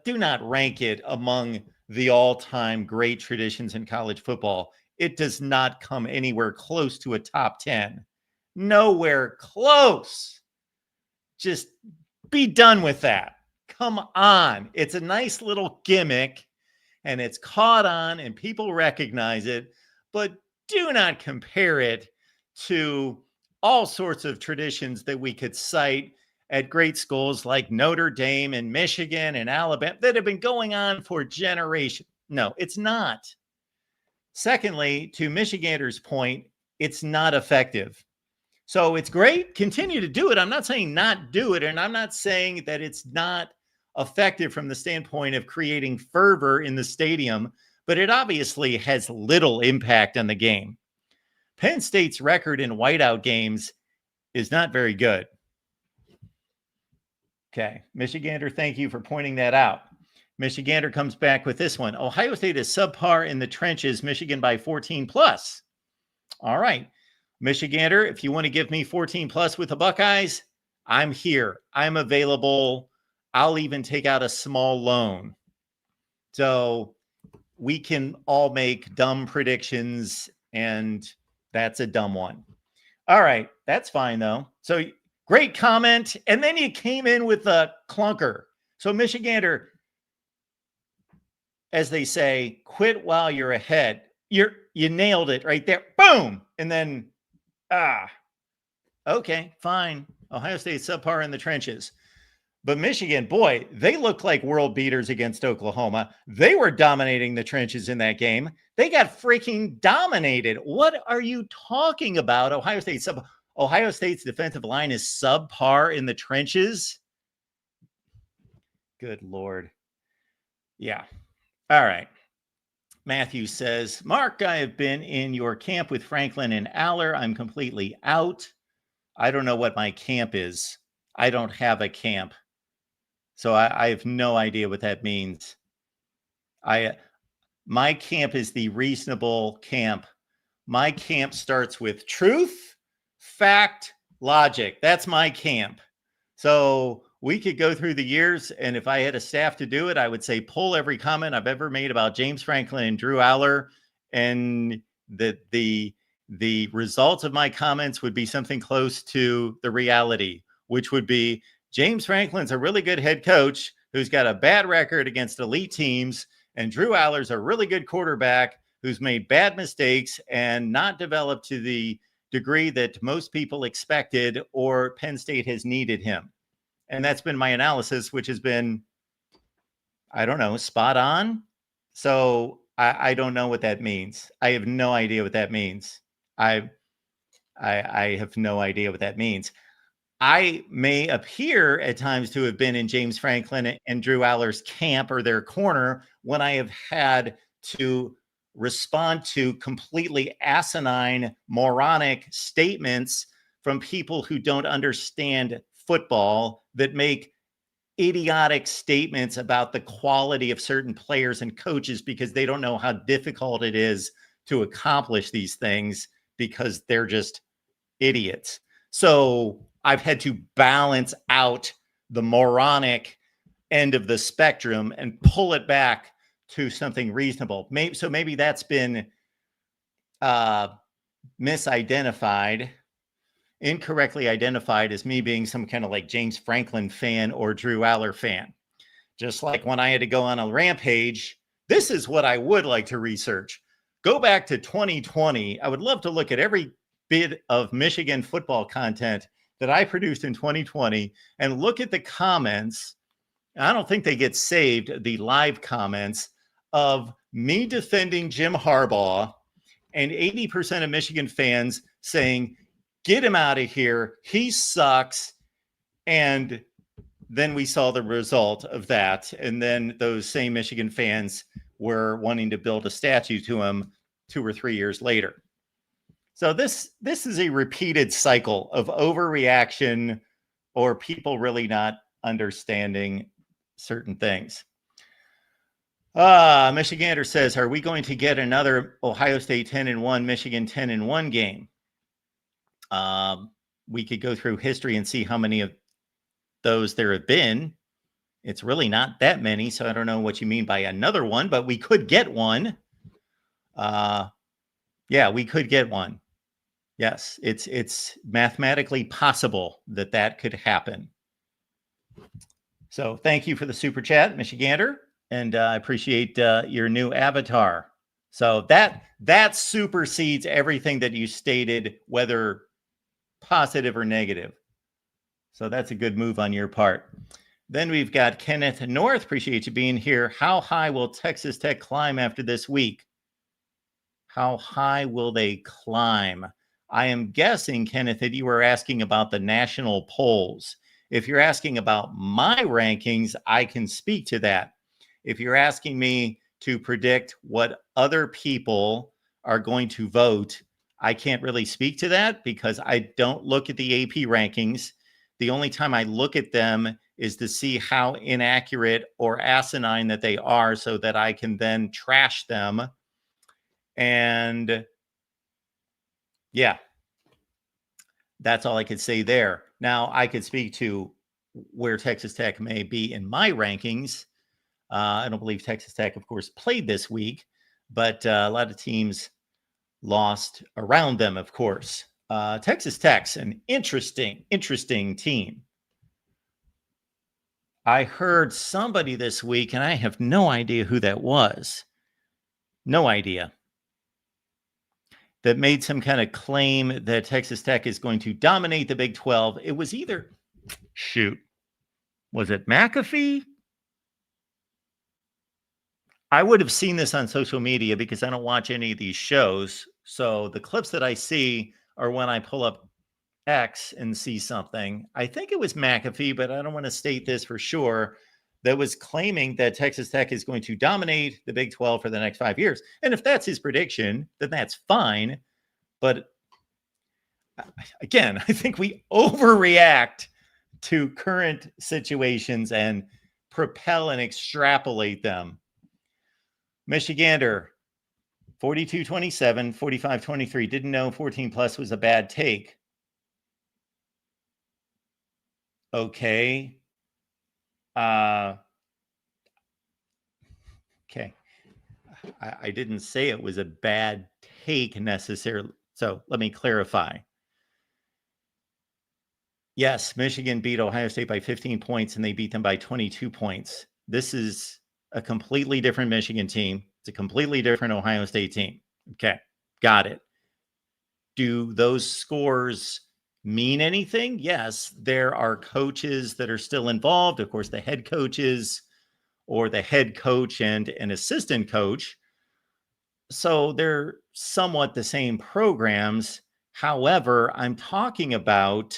Do not rank it among the all-time great traditions in college football. It does not come anywhere close to a top 10. Nowhere close. Just be done with that. Come on. It's a nice little gimmick and it's caught on and people recognize it, but do not compare it to all sorts of traditions that we could cite at great schools like Notre Dame and Michigan and Alabama that have been going on for generations. No, it's not. Secondly, to Michigander's point, it's not effective. So it's great. Continue to do it. I'm not saying not do it. And I'm not saying that it's not effective from the standpoint of creating fervor in the stadium, but it obviously has little impact on the game. Penn State's record in whiteout games is not very good. Okay. Michigander, thank you for pointing that out. Michigander comes back with this one. Ohio State is subpar in the trenches, Michigan by 14 plus. All right. Michigander, if you want to give me 14 plus with the Buckeyes, I'm here. I'm available. I'll even take out a small loan. So we can all make dumb predictions, and that's a dumb one. All right. That's fine, though. So great comment. And then you came in with a clunker. So Michigander, as they say, quit while you're ahead. You nailed it right there. Boom. And then, okay, fine. Ohio State subpar in the trenches. But Michigan, boy, they look like world beaters against Oklahoma. They were dominating the trenches in that game. They got freaking dominated. What are you talking about? Ohio State's defensive line is subpar in the trenches. Good Lord. Yeah. All right. Matthew says, Mark, I have been in your camp with Franklin and Aller. I'm completely out. I don't know what my camp is. I don't have a camp. So I have no idea what that means. My camp is the reasonable camp. My camp starts with truth, fact, logic. That's my camp. So we could go through the years, and if I had a staff to do it, I would say pull every comment I've ever made about James Franklin and Drew Aller, and the results of my comments would be something close to the reality, which would be James Franklin's a really good head coach who's got a bad record against elite teams, and Drew Aller's a really good quarterback who's made bad mistakes and not developed to the degree that most people expected or Penn State has needed him. And that's been my analysis, which has been, I don't know, spot on. So I don't know what that means. I have no idea what that means. I have no idea what that means. I may appear at times to have been in James Franklin and Drew Aller's camp or their corner when I have had to respond to completely asinine, moronic statements from people who don't understand football, that make idiotic statements about the quality of certain players and coaches because they don't know how difficult it is to accomplish these things because they're just idiots. So I've had to balance out the moronic end of the spectrum and pull it back to something reasonable. Maybe that's been misidentified, incorrectly identified as me being some kind of like James Franklin fan or Drew Aller fan. Just like when I had to go on a rampage, this is what I would like to research. Go back to 2020. I would love to look at every bit of Michigan football content that I produced in 2020 and look at the comments. I don't think they get saved, the live comments of me defending Jim Harbaugh and 80% of Michigan fans saying, get him out of here. He sucks. And then we saw the result of that. And then those same Michigan fans were wanting to build a statue to him 2 or 3 years later. So this is a repeated cycle of overreaction or people really not understanding certain things. Michigander says, are we going to get another Ohio State 10-1, Michigan 10-1 game? We could go through history and see how many of those there have been. It's really not that many, so I don't know what you mean by another one, but we could get one. Yeah, we could get one. Yes, it's mathematically possible that could happen. So thank you for the super chat, Michigander, and I appreciate your new avatar. So that supersedes everything that you stated, whether positive or negative. So that's a good move on your part. Then we've got Kenneth North. Appreciate you being here. How high will Texas Tech climb after this week? How high will they climb? I am guessing, Kenneth, that you were asking about the national polls. If you're asking about my rankings, I can speak to that. If you're asking me to predict what other people are going to vote, I can't really speak to that because I don't look at the AP rankings. The only time I look at them is to see how inaccurate or asinine that they are so that I can then trash them. And yeah, that's all I could say there. Now, I could speak to where Texas Tech may be in my rankings. I don't believe Texas Tech, of course, played this week, but a lot of teams lost around them, of course. Texas Tech's an interesting team. I heard somebody this week, and I have no idea who that was. No idea. That made some kind of claim that Texas Tech is going to dominate the Big 12. It was either, was it McAfee? I would have seen this on social media because I don't watch any of these shows. So the clips that I see are when I pull up X and see something. I think it was McAfee, but I don't want to state this for sure, that was claiming that Texas Tech is going to dominate the Big 12 for the next 5 years. And if that's his prediction, then that's fine. But again, I think we overreact to current situations and propel and extrapolate them. Michigander, 42-27, 45-23. Didn't know 14 plus was a bad take. Okay. Okay. I didn't say it was a bad take necessarily. So let me clarify. Yes, Michigan beat Ohio State by 15 points and they beat them by 22 points. This is a completely different Michigan team. It's a completely different Ohio State team. Okay, got it. Do those scores mean anything? Yes, there are coaches that are still involved. Of course, the head coaches or the head coach and an assistant coach. So they're somewhat the same programs. However, I'm talking about,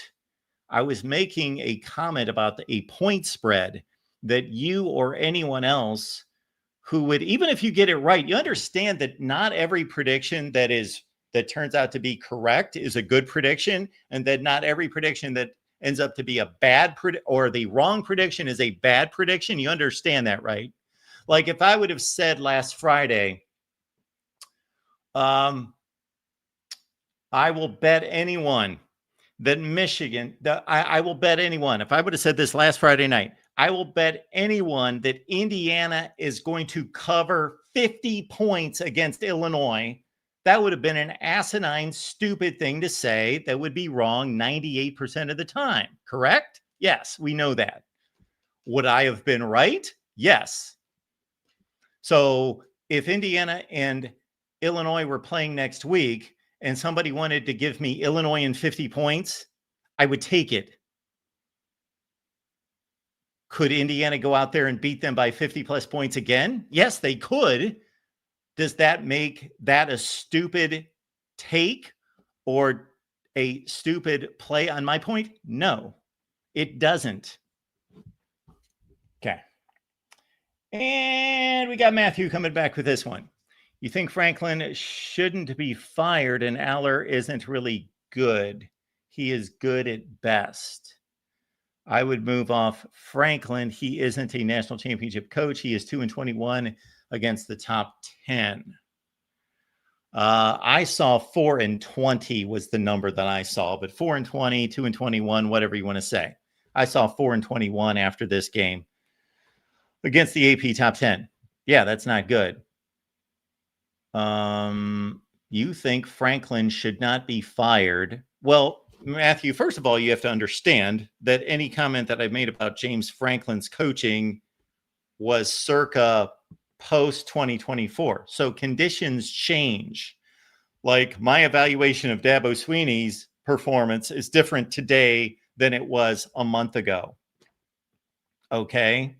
I was making a comment about a point spread that you or anyone else who would, even if you get it right, you understand that not every prediction that turns out to be correct is a good prediction, and that not every prediction that ends up to be a bad or the wrong prediction is a bad prediction. You understand that, right? Like if I would have said last Friday, I will bet anyone that Michigan, I will bet anyone, if I would have said this last Friday night, I will bet anyone that Indiana is going to cover 50 points against Illinois. That would have been an asinine, stupid thing to say that would be wrong 98% of the time. Correct? Yes, we know that. Would I have been right? Yes. So if Indiana and Illinois were playing next week and somebody wanted to give me Illinois in 50 points, I would take it. Could Indiana go out there and beat them by 50 plus points again? Yes, they could. Does that make that a stupid take or a stupid play on my point? No, it doesn't. Okay. And we got Matthew coming back with this one. You think Franklin shouldn't be fired and Aller isn't really good? He is good at best. I would move off Franklin. He isn't a national championship coach. He is 2-21 against the top 10. I saw 4-20 was the number that I saw, but 4-20, 2-21, whatever you want to say. I saw 4-21 after this game against the AP top 10. Yeah, that's not good. You think Franklin should not be fired? Well, Matthew, first of all, you have to understand that any comment that I've made about James Franklin's coaching was circa post 2024. So conditions change. Like my evaluation of Dabo Sweeney's performance is different today than it was a month ago. Okay.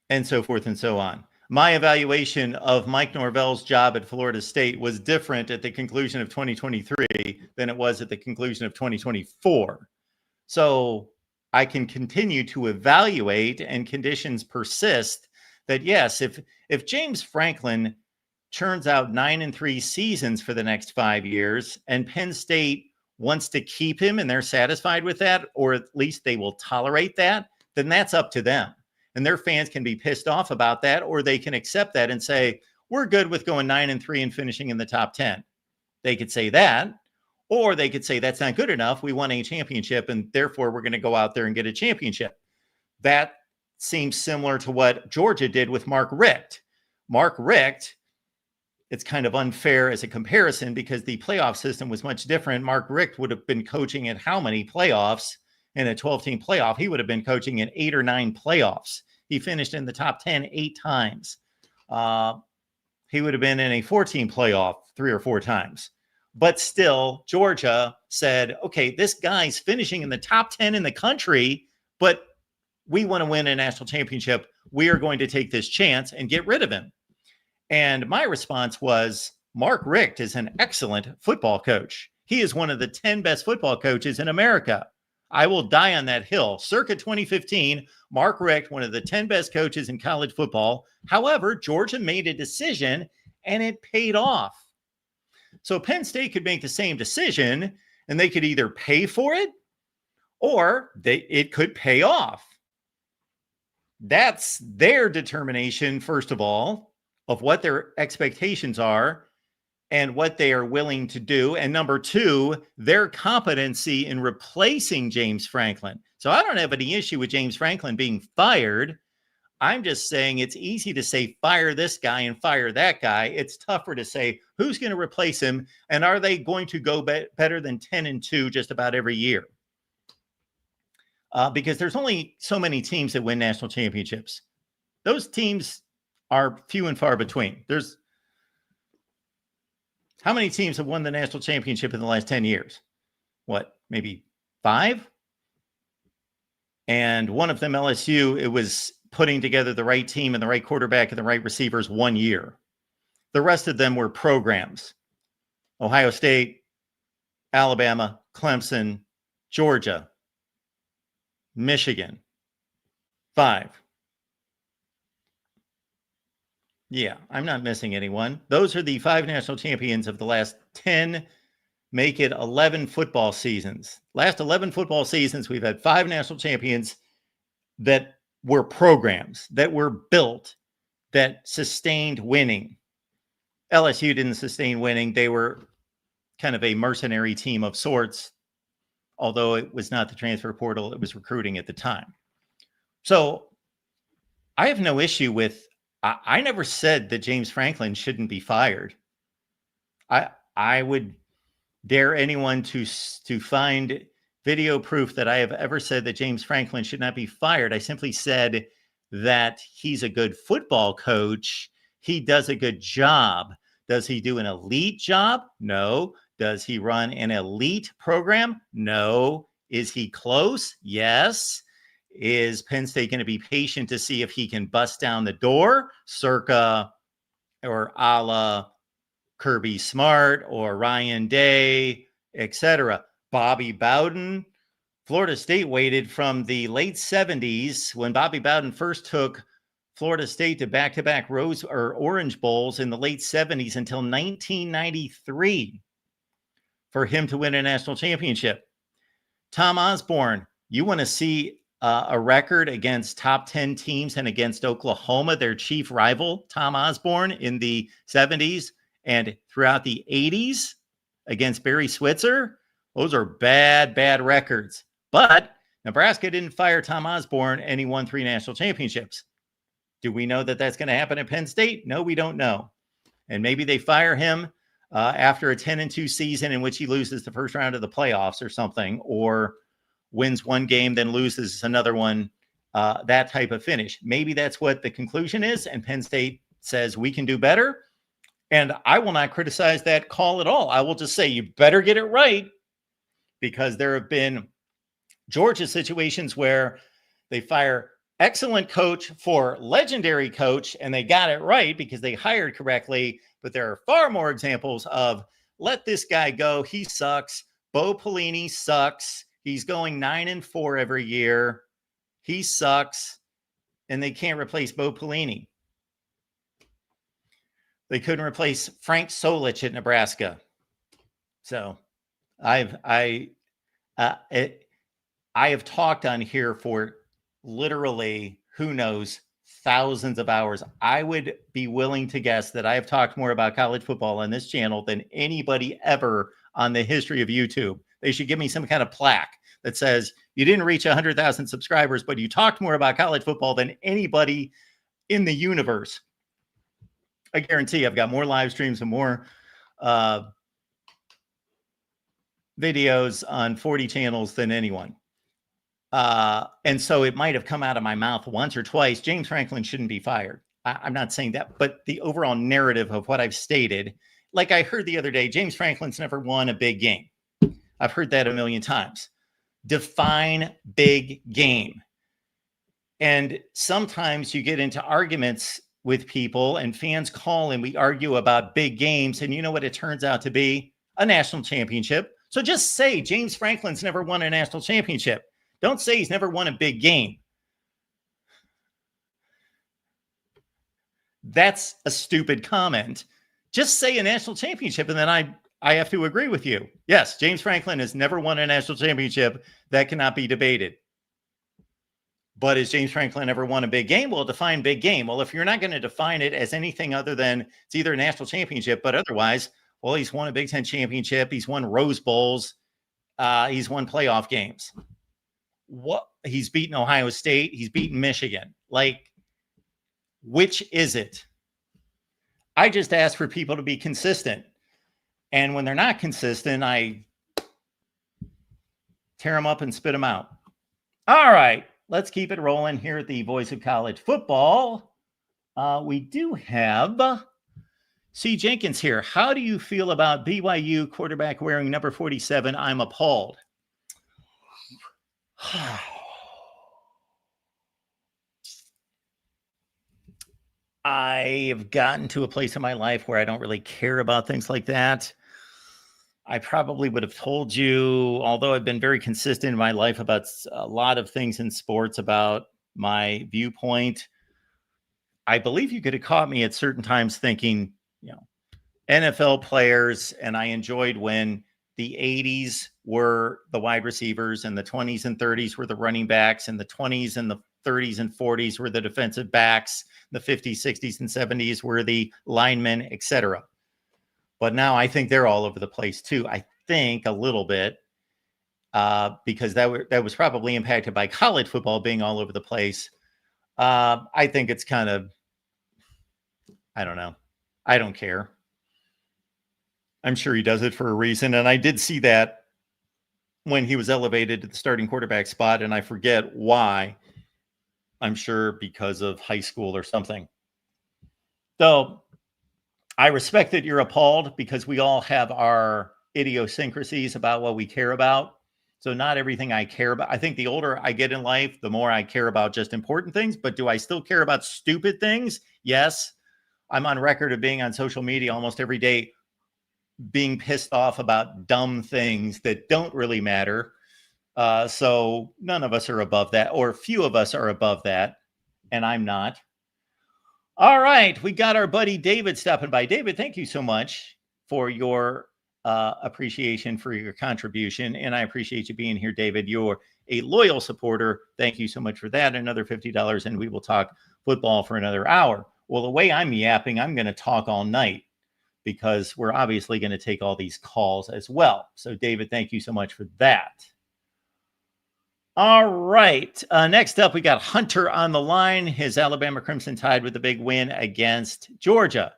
And so forth and so on. My evaluation of Mike Norvell's job at Florida State was different at the conclusion of 2023 than it was at the conclusion of 2024. So I can continue to evaluate, and conditions persist that, yes, if James Franklin churns out 9-3 seasons for the next 5 years and Penn State wants to keep him and they're satisfied with that, or at least they will tolerate that, then that's up to them. And their fans can be pissed off about that, or they can accept that and say, we're good with going 9-3 and finishing in the top 10. They could say that, or they could say that's not good enough. We won a championship, and therefore we're going to go out there and get a championship. That seems similar to what Georgia did with Mark Richt. Mark Richt, it's kind of unfair as a comparison because the playoff system was much different. Mark Richt would have been coaching at how many playoffs? In a 12-team playoff, he would have been coaching in 8 or 9 playoffs. He finished in the top 10 8 times. He would have been in a 14 playoff 3 or 4 times. But still, Georgia said, okay, this guy's finishing in the top 10 in the country, but we want to win a national championship. We are going to take this chance and get rid of him. And my response was, Mark Richt is an excellent football coach. He is one of the 10 best football coaches in America. I will die on that hill. Circa 2015, Mark Richt, one of the 10 best coaches in college football. However, Georgia made a decision and it paid off. So Penn State could make the same decision and they could either pay for it or it could pay off. That's their determination, first of all, of what their expectations are and what they are willing to do. And number 2, their competency in replacing James Franklin. So I don't have any issue with James Franklin being fired. I'm just saying it's easy to say fire this guy and fire that guy. It's tougher to say who's going to replace him and are they going to go better than 10-2 just about every year? Because there's only so many teams that win national championships. Those teams are few and far between. There's how many teams have won the national championship in the last 10 years? What, maybe 5? And one of them, LSU, it was putting together the right team and the right quarterback and the right receivers 1 year. The rest of them were programs. Ohio State, Alabama, Clemson, Georgia, Michigan. 5. Yeah, I'm not missing anyone. Those are the 5 national champions of the last 10, make it 11 football seasons. Last 11 football seasons, we've had 5 national champions that were programs, that were built, that sustained winning. LSU didn't sustain winning. They were kind of a mercenary team of sorts. although it was not the transfer portal, it was recruiting at the time. So I have no issue with, I never said that James Franklin shouldn't be fired. I would dare anyone to find video proof that I have ever said that James Franklin should not be fired. I simply said that he's a good football coach. He does a good job. Does he do an elite job? No. Does he run an elite program? No. Is he close? Yes. Is Penn State going to be patient to see if he can bust down the door, circa or a la Kirby Smart or Ryan Day, etc.? Bobby Bowden. Florida State waited from the late 70s when Bobby Bowden first took Florida State to back-to-back Rose or Orange Bowls in the late 70s until 1993 for him to win a national championship. Tom Osborne, you want to see a record against top 10 teams and against Oklahoma, their chief rival, Tom Osborne, in the 70s and throughout the 80s against Barry Switzer? Those are bad records. But Nebraska didn't fire Tom Osborne, and he won 3 national championships. Do we know that that's going to happen at Penn State? No, we don't know. And maybe they fire him after a 10-2 season in which he loses the first round of the playoffs or something, or wins one game, then loses another one, that type of finish. Maybe that's what the conclusion is, and Penn State says we can do better. And I will not criticize that call at all. I will just say you better get it right, because there have been Georgia situations where they fire excellent coach for legendary coach, and they got it right because they hired correctly. But there are far more examples of let this guy go. He sucks. Bo Pelini sucks. He's going 9-4 every year. He sucks. And they can't replace Bo Pelini. They couldn't replace Frank Solich at Nebraska. So I have talked on here for literally, who knows, thousands of hours. I would be willing to guess that I have talked more about college football on this channel than anybody ever on the history of YouTube. They should give me some kind of plaque that says you didn't reach 100,000 subscribers, but you talked more about college football than anybody in the universe. I guarantee I've got more live streams and more videos on 40 channels than anyone. And so it might have come out of my mouth once or twice. James Franklin shouldn't be fired. I'm not saying that, but the overall narrative of what I've stated, like I heard the other day, James Franklin's never won a big game. I've heard that a million times. Define big game. And sometimes you get into arguments with people and fans call and we argue about big games. And you know what it turns out to be? A national championship. So just say James Franklin's never won a national championship. Don't say he's never won a big game. That's a stupid comment. Just say a national championship, and then I have to agree with you. Yes, James Franklin has never won a national championship. That cannot be debated. But has James Franklin ever won a big game? Well, define big game. Well, if you're not going to define it as anything other than it's either a national championship, but otherwise, well, he's won a Big Ten championship. He's won Rose Bowls. He's won playoff games. What? He's beaten Ohio State. He's beaten Michigan. Like, which is it? I just ask for people to be consistent. And when they're not consistent, I tear them up and spit them out. All right, let's keep it rolling here at the Voice of College Football. We do have C. Jenkins here. How do you feel about BYU quarterback wearing number 47? I'm appalled. I have gotten to a place in my life where I don't really care about things like that. I probably would have told you, although I've been very consistent in my life about a lot of things in sports about my viewpoint. I believe you could have caught me at certain times thinking, you know, NFL players, and I enjoyed when the 80s were the wide receivers and the 20s and 30s were the running backs, and the 20s and the 30s and 40s were the defensive backs, the 50s, 60s, and 70s were the linemen, etc. But now I think they're all over the place too. I think a little bit. because that was probably impacted by college football being all over the place. I think it's kind of, I don't know. I don't care. I'm sure he does it for a reason. And I did see that when he was elevated to the starting quarterback spot, and I forget why. I'm sure because of high school or something. So I respect that you're appalled, because we all have our idiosyncrasies about what we care about. So not everything I care about. I think the older I get in life, the more I care about just important things. But do I still care about stupid things? Yes. I'm on record of being on social media almost every day, being pissed off about dumb things that don't really matter. So none of us are above that, or few of us are above that. And I'm not. All right. We got our buddy David stopping by. David, thank you so much for your appreciation for your contribution. And I appreciate you being here, David. You're a loyal supporter. Thank you so much for that. Another $50, and we will talk football for another hour. Well, the way I'm yapping, I'm going to talk all night, because we're obviously going to take all these calls as well. So, David, thank you so much for that. All right. Next up, we got Hunter on the line. His Alabama Crimson Tide with a big win against Georgia.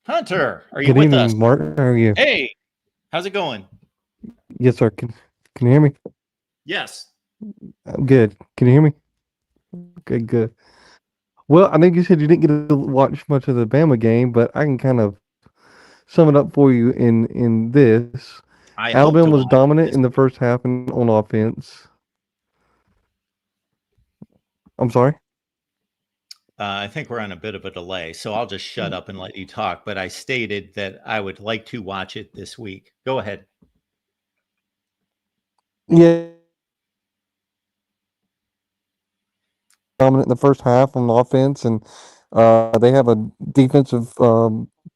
Hunter, are you Good with evening, us? Mark. How are you? Hey, how's it going? Yes, sir. Can you hear me? Yes. I'm good. Can you hear me? Okay, good. Well, I know you said you didn't get to watch much of the Bama game, but I can kind of sum it up for you in this. I hope to Alabama was watch dominant this. in the first half and on offense. I'm sorry. I think we're on a bit of a delay, so I'll just shut up and let you talk. But I stated that I would like to watch it this week. Go ahead. Yeah, dominant in the first half on offense, and they have a defensive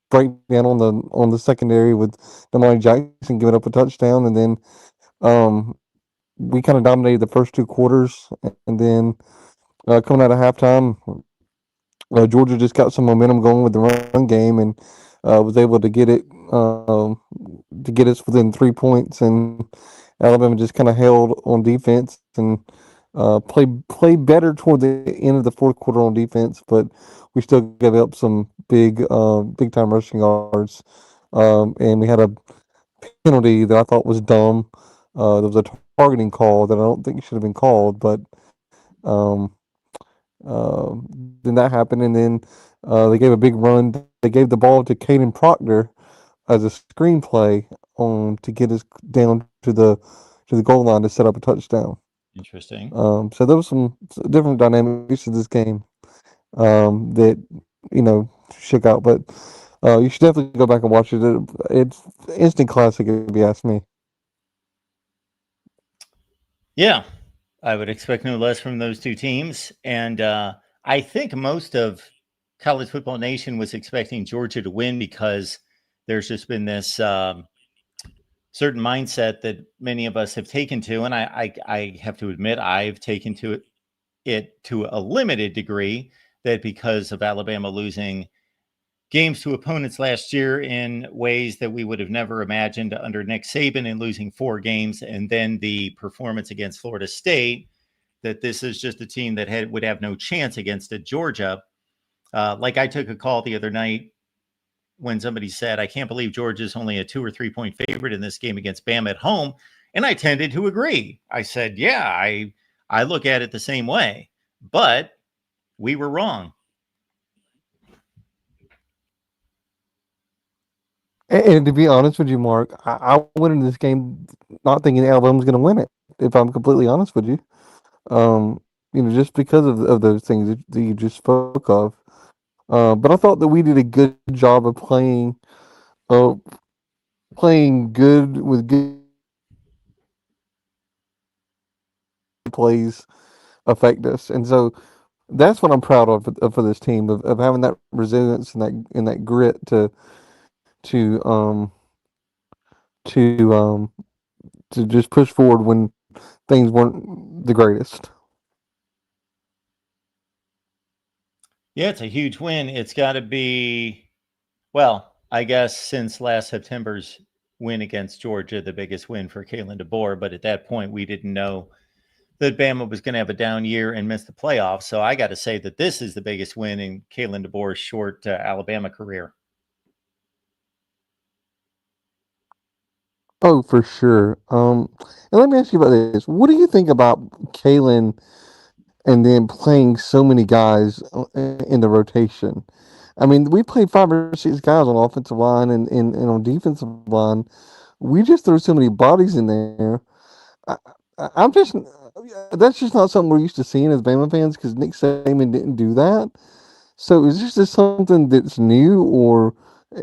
breakdown on the secondary with Damari Jackson giving up a touchdown, and then we kind of dominated the first two quarters, and then coming out of halftime, Georgia just got some momentum going with the run game, and was able to get it to get us within 3 points, and Alabama just kind of held on defense and played better toward the end of the fourth quarter on defense, but we still gave up some big time rushing yards, and we had a penalty that I thought was dumb. There was a targeting call that I don't think should have been called, but um, then that happened, and then they gave a big run. They gave the ball to Caden Proctor as a screenplay on to get us down to the goal line to set up a touchdown. Interesting. So there was some different dynamics to this game that shook out, but you should definitely go back and watch it. It's instant classic if you ask me. Yeah, I would expect no less from those two teams. And I think most of College Football Nation was expecting Georgia to win, because there's just been this certain mindset that many of us have taken to. And I have to admit, I've taken to it to a limited degree, that because of Alabama losing games to opponents last year in ways that we would have never imagined under Nick Saban, and losing 4 games, and then the performance against Florida State, that this is just a team that would have no chance against a Georgia. Like I took a call the other night when somebody said, I can't believe Georgia's only a 2 or 3 point favorite in this game against Bama at home. And I tended to agree. I said, yeah, I look at it the same way, but we were wrong. And to be honest with you, Mark, I went into this game not thinking Alabama was going to win it. If I'm completely honest with you, just because of those things that you just spoke of. But I thought that we did a good job of playing good with good plays affect us, and so that's what I'm proud of for this team of having that resilience and that grit to um to um to just push forward when things weren't the greatest. Yeah, it's a huge win. It's got to be, well, I guess since last September's win against Georgia the biggest win for Kalen DeBoer. But at that point, we didn't know that Bama was going to have a down year and miss the playoffs. So I got to say that this is the biggest win in Kalen DeBoer's short Alabama career. Oh, for sure. And let me ask you about this. What do you think about Kalen and then playing so many guys in the rotation? I mean, we played 5 or 6 guys on offensive line and on defensive line. We just threw so many bodies in there. I, I'm just that's just not something we're used to seeing as Bama fans because Nick Saban didn't do that. So is this just something that's new, or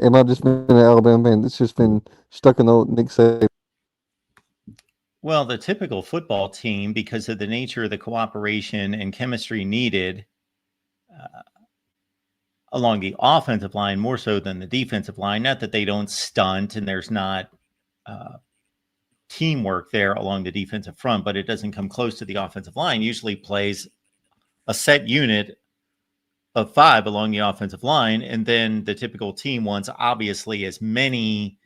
am I just been an Alabama fan that's just been stuck in the old Nick Saban? Well, the typical football team, because of the nature of the cooperation and chemistry needed along the offensive line, more so than the defensive line, not that they don't stunt and there's not teamwork there along the defensive front, but it doesn't come close to the offensive line, usually plays a set unit of 5 along the offensive line. And then the typical team wants obviously as many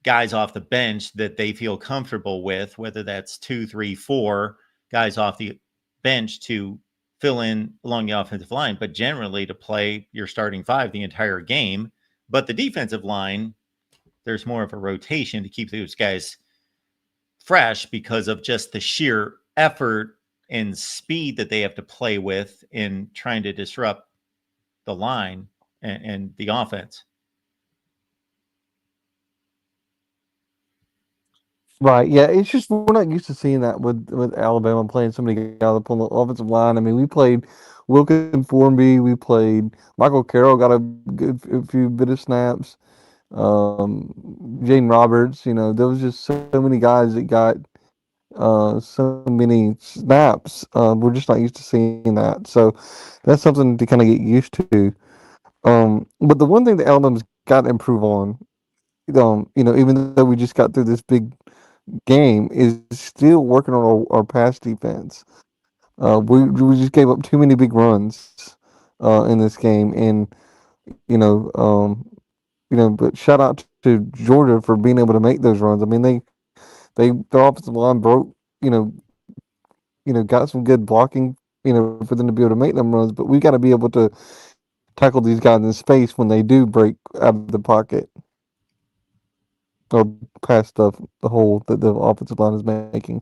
guys off the bench that they feel comfortable with, whether that's 2, 3, 4 guys off the bench to fill in along the offensive line, but generally to play your starting 5 the entire game. But the defensive line, there's more of a rotation to keep those guys fresh because of just the sheer effort and speed that they have to play with in trying to disrupt the line and the offense. Right. Yeah. It's just we're not used to seeing that with Alabama playing so many guys up on the offensive line. I mean, we played Wilkin Formby, we played Michael Carroll, got a few bit of snaps. Jaden Roberts. You know, there was just so many guys that got so many snaps. We're just not used to seeing that. So that's something to kind of get used to. But the one thing that Alabama's got to improve on, even though we just got through this big game, is still working on our pass defense. We just gave up too many big runs in this game, and you know, um, but shout out to Georgia for being able to make those runs. I mean, their offensive line broke, got some good blocking, for them to be able to make them runs. But we got to be able to tackle these guys in space when they do break out of the pocket or past the hole that the offensive line is making.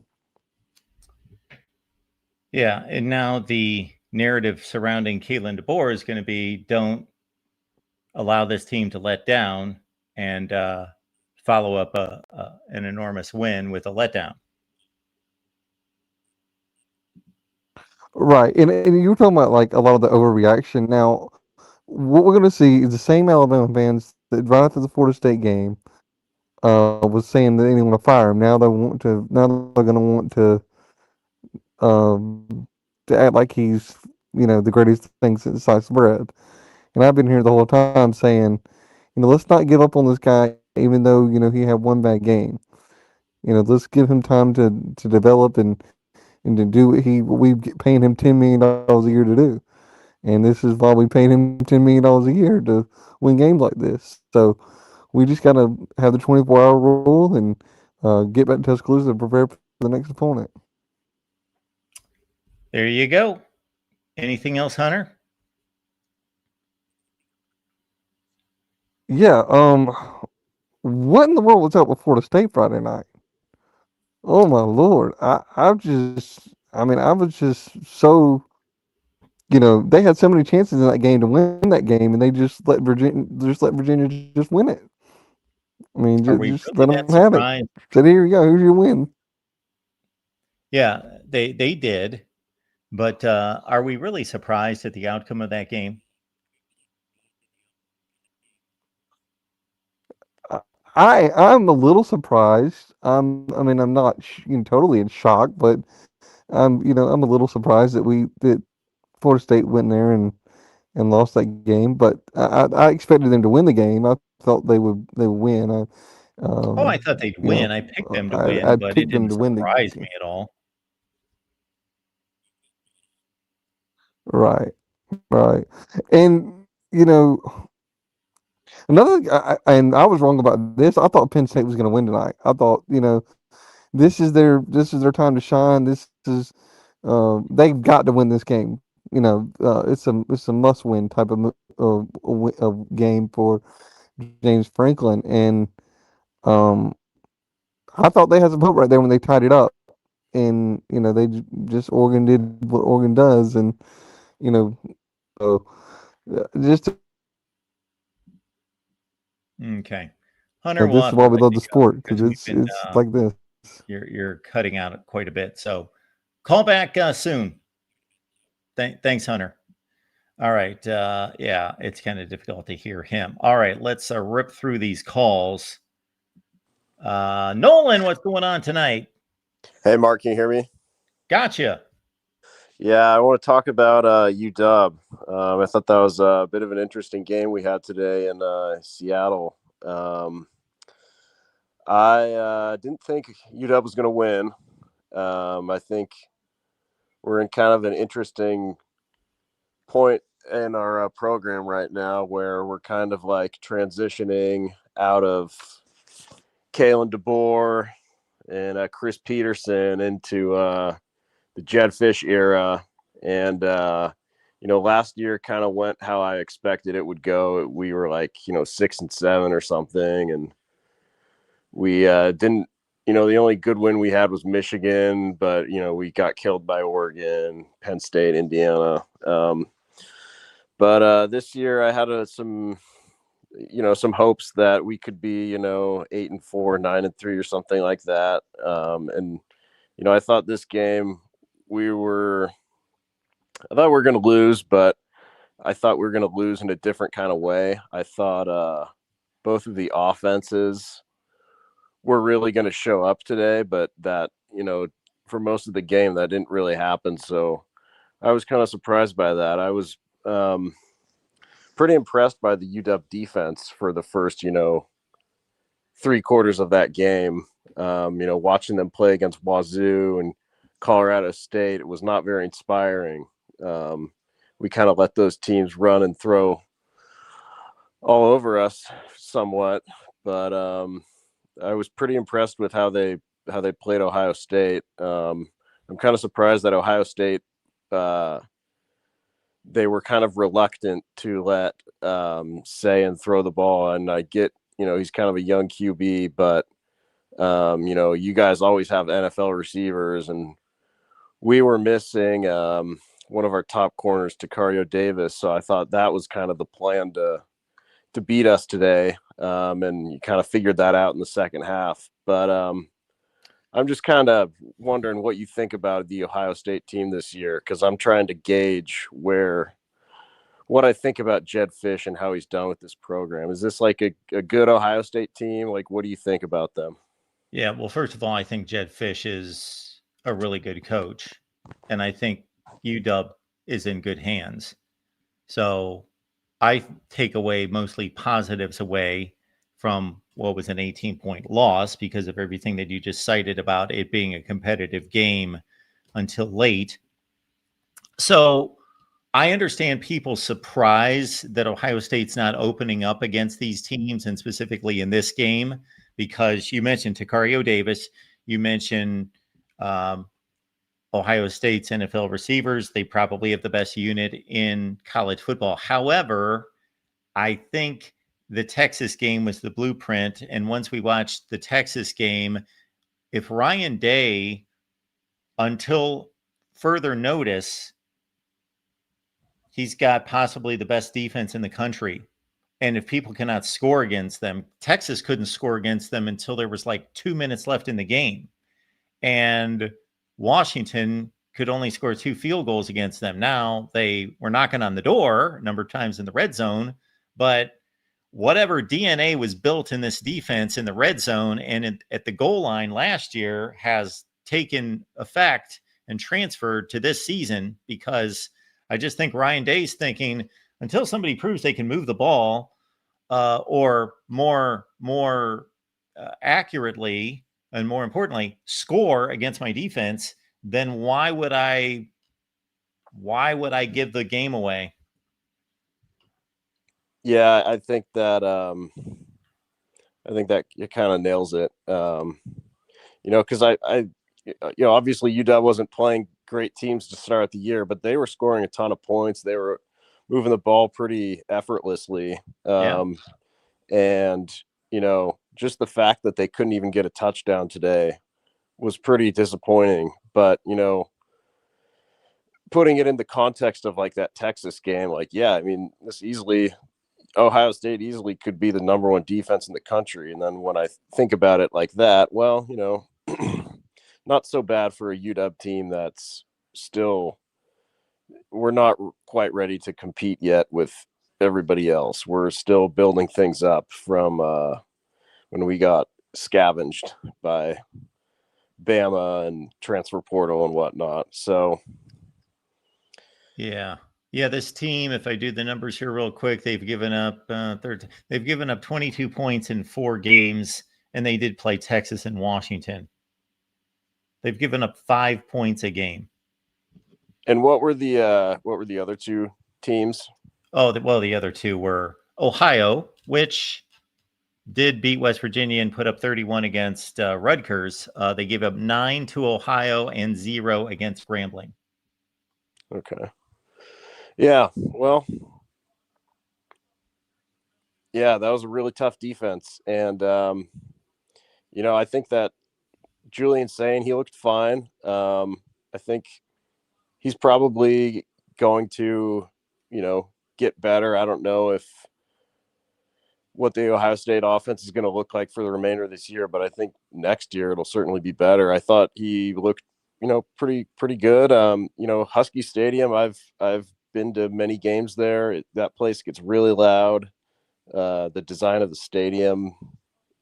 Yeah, and now the narrative surrounding Kalen DeBoer is going to be don't allow this team to let down and follow up an enormous win with a letdown. Right, and you were talking about like a lot of the overreaction. Now, what we're going to see is the same Alabama fans that right after the Florida State game was saying that they didn't want to fire him. Now they want to. Now they're going to want to act like he's the greatest thing since sliced bread. And I've been here the whole time saying, let's not give up on this guy, even though he had one bad game. Let's give him time to develop and to do what we paying him $10 million a year to do. And this is why we paid him $10 million a year to win games like this. So we just got to have the 24-hour rule and get back to Tuscaloosa and prepare for the next opponent. There you go. Anything else, Hunter? Yeah. What in the world was up with Florida State Friday night? Oh my Lord! I was just so. They had so many chances in that game to win that game, and they just let Virginia just win it. I mean, Are we just really let that them have it. surprised? Said, here you go. Here's your win. Yeah, they did. But are we really surprised at the outcome of that game? I'm a little surprised. I'm not totally in shock, but I'm a little surprised that Florida State went there and lost that game. But I expected them to win the game. I thought they would win. Oh, I thought they'd win. I picked them to I win, but it picked them didn't to win the surprise game. me at all. Right, right, and And I was wrong about this. I thought Penn State was going to win tonight. I thought, this is their time to shine. They've got to win this game. It's a must win type of game for James Franklin, and um, I thought they had some hope right there when they tied it up, and just Oregon did what Oregon does, and you know, so just Okay. Hunter, this we'll is have why to we let love you the go sport because because we've been it's like this. you're cutting out quite a bit. So call back soon. Thanks, Hunter. All right. Yeah, it's kind of difficult to hear him. All right, let's rip through these calls. Nolan, what's going on tonight? Hey, Mark, can you hear me? Gotcha. Yeah, I want to talk about UW. I thought that was a bit of an interesting game we had today in Seattle. I didn't think UW was going to win. I think we're in kind of an interesting point in our program right now where we're kind of like transitioning out of Kalen DeBoer and Chris Peterson into the Jed Fish era. And, last year kind of went how I expected it would go. We were like, 6-7 or something. And we didn't, the only good win we had was Michigan, but, we got killed by Oregon, Penn State, Indiana. But this year I had some hopes that we could be, 8-4, 9-3 or something like that. And, I thought this game I thought we were going to lose, but I thought we were going to lose in a different kind of way. I thought both of the offenses were really going to show up today, but that, for most of the game, that didn't really happen. So I was kind of surprised by that. I was pretty impressed by the UW defense for the first, 3 quarters of that game. Watching them play against Wazoo and Colorado State, it was not very inspiring. We kind of let those teams run and throw all over us somewhat, but I was pretty impressed with how they played Ohio State. I'm kind of surprised that Ohio State they were kind of reluctant to let Sayan throw the ball, and I get he's kind of a young QB, but you guys always have NFL receivers, and we were missing one of our top corners, Takario Davis. So I thought that was kind of the plan to beat us today. And you kind of figured that out in the second half. But I'm just kind of wondering what you think about the Ohio State team this year, because I'm trying to gauge what I think about Jed Fish and how he's done with this program. Is this like a good Ohio State team? Like, what do you think about them? Yeah, well, first of all, I think Jed Fish is a really good coach, and I think UW is in good hands. So I take away mostly positives away from what was an 18-point loss because of everything that you just cited about it being a competitive game until late. So I understand people's surprise that Ohio State's not opening up against these teams, and specifically in this game, because you mentioned Takario Davis, you mentioned Ohio State's NFL receivers. They probably have the best unit in college football. However, I think the Texas game was the blueprint. And once we watched the Texas game, if Ryan Day, until further notice, he's got possibly the best defense in the country. And if people cannot score against them, Texas couldn't score against them until there was like 2 minutes left in the game. And Washington could only score 2 field goals against them. Now they were knocking on the door a number of times in the red zone, but whatever DNA was built in this defense in the red zone and at the goal line last year has taken effect and transferred to this season, because I just think Ryan Day's thinking until somebody proves they can move the ball or more accurately and more importantly score against my defense, then why would I give the game away? Yeah, I think that it kind of nails it. Because obviously UW wasn't playing great teams to start the year, but they were scoring a ton of points. They were moving the ball pretty effortlessly. Yeah. And, just the fact that they couldn't even get a touchdown today was pretty disappointing. But, putting it in the context of like that Texas game, like, yeah, I mean, Ohio State easily could be the number one defense in the country. And then when I think about it like that, well, not so bad for a UW team that's still, we're not quite ready to compete yet with everybody else. We're still building things up from when we got scavenged by Bama and transfer portal and whatnot. So, Yeah. Yeah, this team, if I do the numbers here real quick, they've given up 22 points in 4 games, and they did play Texas and Washington. They've given up 5 points a game. and what were the other two teams? Oh, well, the other two were Ohio, which did beat West Virginia and put up 31 against Rutgers. They gave up 9 to Ohio and 0 against Grambling. Okay. Yeah. Well, yeah, that was a really tough defense. And, I think that Julian saying he looked fine. I think he's probably going to, get better. I don't know what the Ohio State offense is going to look like for the remainder of this year, but I think next year it'll certainly be better. I thought he looked, pretty good. Husky Stadium, I've been to many games there. That place gets really loud. The design of the stadium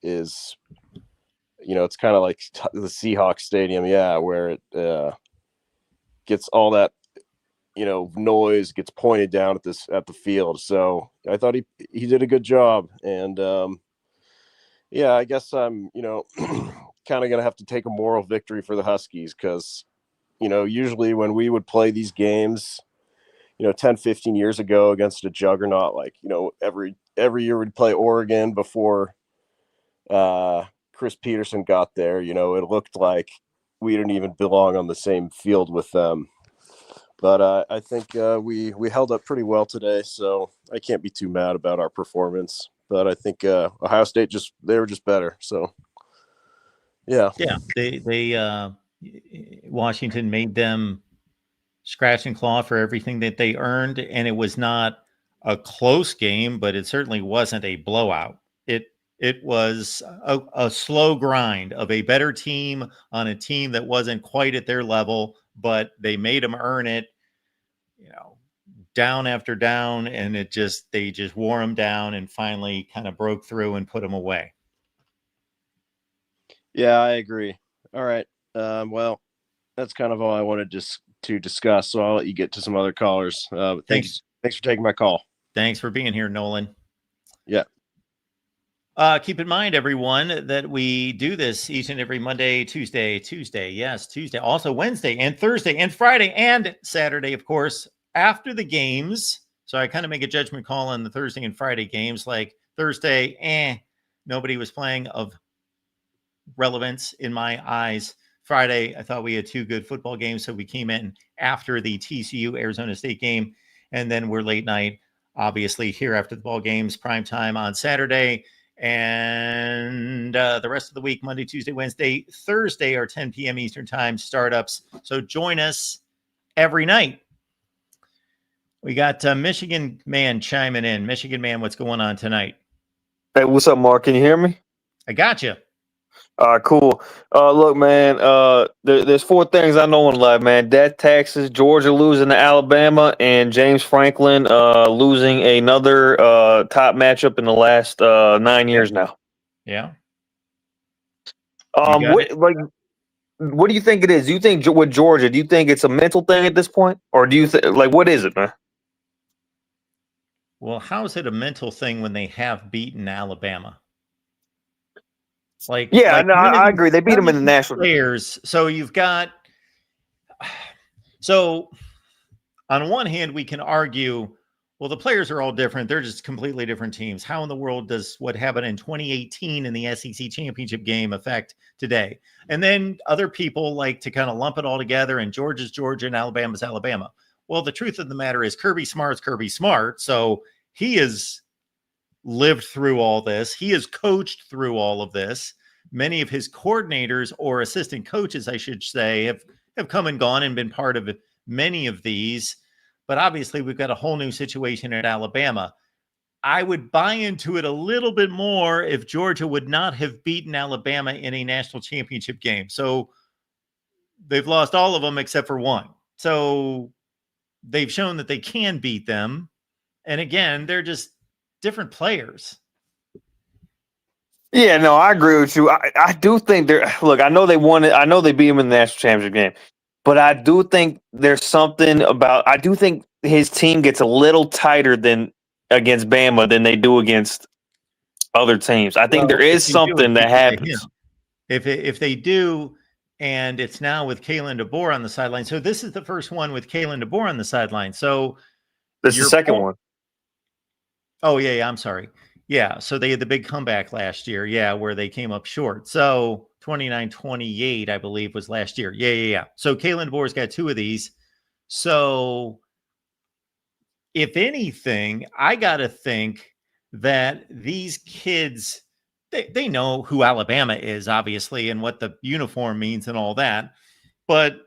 is, it's kind of like the Seahawks Stadium, where it gets all that, noise gets pointed down at the field. So I thought he did a good job. And I guess I'm, kind of going to have to take a moral victory for the Huskies because, usually when we would play these games, 10, 15 years ago against a juggernaut, like, every year we'd play Oregon before Chris Peterson got there, it looked like we didn't even belong on the same field with them. But I think we held up pretty well today, so I can't be too mad about our performance. But I think Ohio State they were just better. So, yeah. Yeah, they Washington made them scratch and claw for everything that they earned, and it was not a close game, but it certainly wasn't a blowout. It was a slow grind of a better team on a team that wasn't quite at their level, but they made them earn it, down after down, and they just wore them down and finally kind of broke through and put them away. Yeah, I agree. All right. Well, that's kind of all I wanted to discuss. So I'll let you get to some other callers. Thanks for taking my call. Thanks for being here, Nolan. Yeah. Keep in mind, everyone, that we do this each and every Monday, Tuesday, also Wednesday and Thursday and Friday and Saturday, of course, after the games. So I kind of make a judgment call on the Thursday and Friday games. Like Thursday, nobody was playing of relevance in my eyes. Friday, I thought we had 2 good football games, so we came in after the TCU Arizona State game, and then we're late night, obviously, here after the ball games, prime time on Saturday. And the rest of the week, Monday, Tuesday, Wednesday, Thursday are 10 p.m. Eastern time startups. So join us every night. We got Michigan Man chiming in. Michigan Man, what's going on tonight? Hey, what's up, Mark? Can you hear me? I got you. Cool. Look, man, there's 4 things I know in life, man. Death, taxes, Georgia losing to Alabama, and James Franklin losing another top matchup in the last 9 years now. Yeah. What do you think it is? Do you think with Georgia, do you think it's a mental thing at this point? Or do you think, what is it, man? Well, how is it a mental thing when they have beaten Alabama? I agree. They beat them in the national players. So you've got. So, on one hand, we can argue, Well, the players are all different. They're just completely different teams. How in the world does what happened in 2018 in the SEC championship game affect today? And then other people like to kind of lump it all together, and Georgia's Georgia and Alabama's Alabama. Well, the truth of the matter is Kirby Smart's Kirby Smart. So he has lived through all this. He has coached through all of this. Many of his coordinators or assistant coaches, I should say, have come and gone and been part of many of these. But obviously, we've got a whole new situation at Alabama. I would buy into it a little bit more if Georgia would not have beaten Alabama in a national championship game. So they've lost all of them except for one. So they've shown that they can beat them. And again, they're just different players. Yeah, no, I agree with you. I do think they're look. I know they won it. I know they beat him in the national championship game, but I do think there's something about. I do think his team gets a little tighter than against Bama than they do against other teams. I think there is something that happens. If they do, and it's now with Kalen DeBoer on the sideline. So this is the first one with Kalen DeBoer on the sideline. So this is the second one. Oh yeah, I'm sorry. Yeah, so they had the big comeback last year, yeah, where they came up short. So 29-28, I believe, was last year. Yeah. So Kalen DeBoer's got two of these. So if anything, I got to think that these kids, they know who Alabama is, obviously, and what the uniform means and all that. But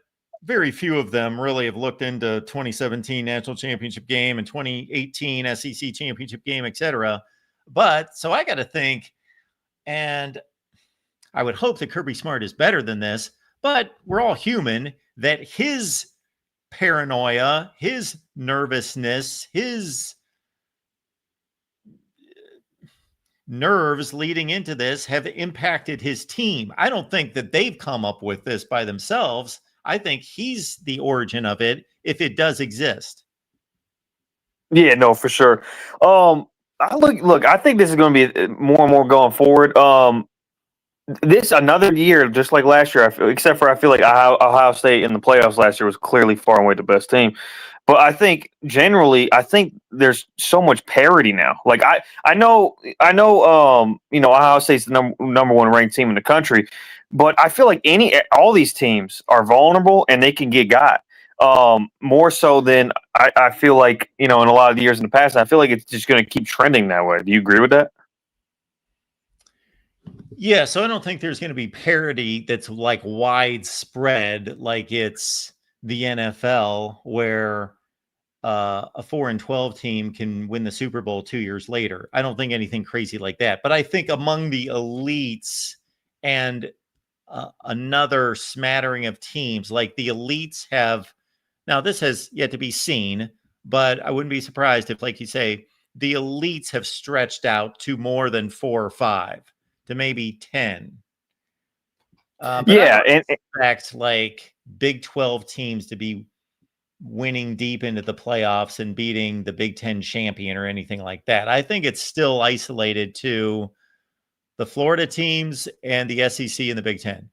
very few of them really have looked into 2017 national championship game and 2018 SEC championship game, et cetera. But so I got to think, and I would hope that Kirby Smart is better than this, but we're all human, that his paranoia, his nervousness, his nerves leading into this have impacted his team. I don't think that they've come up with this by themselves. I think he's the origin of it, if it does exist. Yeah, no, for sure. I think this is going to be more and more going forward. This another year, just like last year, except for I feel like Ohio State in the playoffs last year was clearly far and away the best team. But I think generally, there's so much parity now. Like I know, Ohio State's the number one ranked team in the country, but I feel like all these teams are vulnerable and they can get got. More so than I feel like, in a lot of the years in the past, I feel like it's just going to keep trending that way. Do you agree with that? Yeah, so I don't think there's going to be parity that's like widespread, like it's the NFL, where a 4-12 team can win the Super Bowl 2 years later. I don't think anything crazy like that. But I think among the elites and another smattering of teams, like the elites have. Now, this has yet to be seen, but I wouldn't be surprised if, like you say, the elites have stretched out to more than 4 or 5, to maybe 10. But yeah, I don't expect like Big 12 teams to be winning deep into the playoffs and beating the Big 10 champion or anything like that. I think it's still isolated to the Florida teams and the SEC and the Big 10.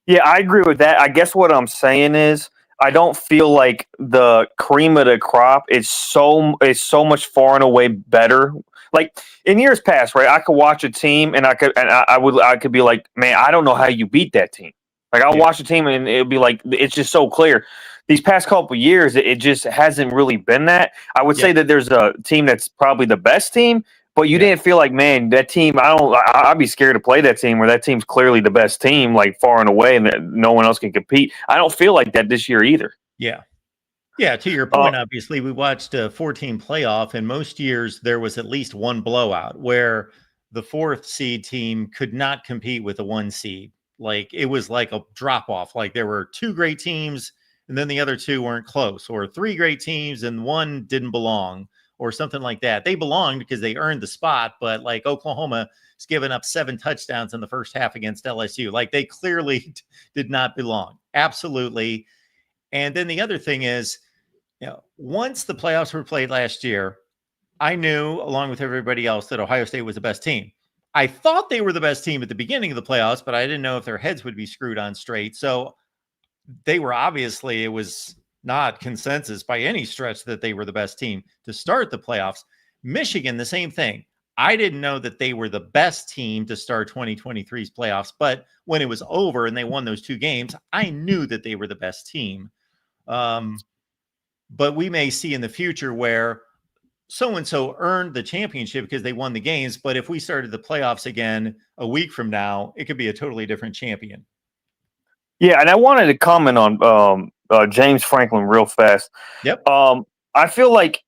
Yeah, I agree with that. I guess what I'm saying is I don't feel like the cream of the crop is so much far and away better. Like in years past, right? I could watch a team and I could be like, man, I don't know how you beat that team. Like I'll watch a team and it'll be like, it's just so clear. These past couple of years, it just hasn't really been that. I would say that there's a team that's probably the best team, but you didn't feel like, man, that team, I'd be scared to play that team where that team's clearly the best team, like far and away, and that no one else can compete. I don't feel like that this year either. Yeah. Yeah, to your point, obviously, we watched a 14 playoff, and most years there was at least one blowout where the 4th seed team could not compete with the 1 seed. Like it was like a drop off. Like there were 2 great teams, and then the other 2 weren't close, or 3 great teams and 1 didn't belong, or something like that. They belonged because they earned the spot, but like Oklahoma has given up 7 touchdowns in the first half against LSU. Like they clearly did not belong. Absolutely. And then the other thing is, once the playoffs were played last year, I knew, along with everybody else, that Ohio State was the best team. I thought they were the best team at the beginning of the playoffs, but I didn't know if their heads would be screwed on straight. So they were obviously, it was not consensus by any stretch that they were the best team to start the playoffs. Michigan, the same thing. I didn't know that they were the best team to start 2023's playoffs, but when it was over and they won those 2 games, I knew that they were the best team. But we may see in the future where so-and-so earned the championship because they won the games, but if we started the playoffs again a week from now, it could be a totally different champion. Yeah, and I wanted to comment on James Franklin real fast. Yep. I feel like,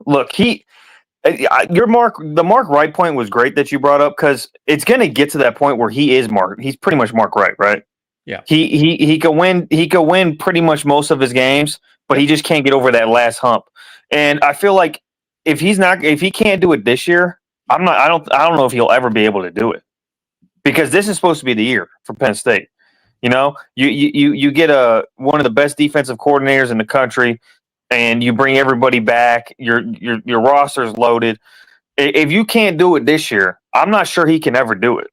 look, the Mark Wright point was great that you brought up, because it's going to get to that point where he's pretty much Mark Wright, right? Yeah. He could win pretty much most of his games, but he just can't get over that last hump. And I feel like if he can't do it this year, I don't know if he'll ever be able to do it, because this is supposed to be the year for Penn State. You know, you get one of the best defensive coordinators in the country, and you bring everybody back. Your roster's loaded. If you can't do it this year, I'm not sure he can ever do it.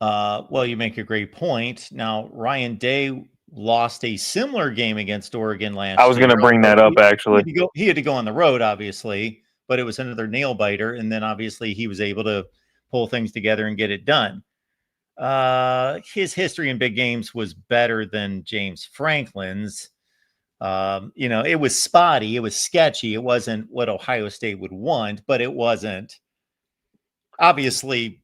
Well, you make a great point. Now, Ryan Day lost a similar game against Oregon last year. I was going to bring that up, actually. He had to go on the road, obviously, but it was another nail biter. And then obviously he was able to pull things together and get it done. His history in big games was better than James Franklin's. It was spotty. It was sketchy. It wasn't what Ohio State would want, but it wasn't. Obviously,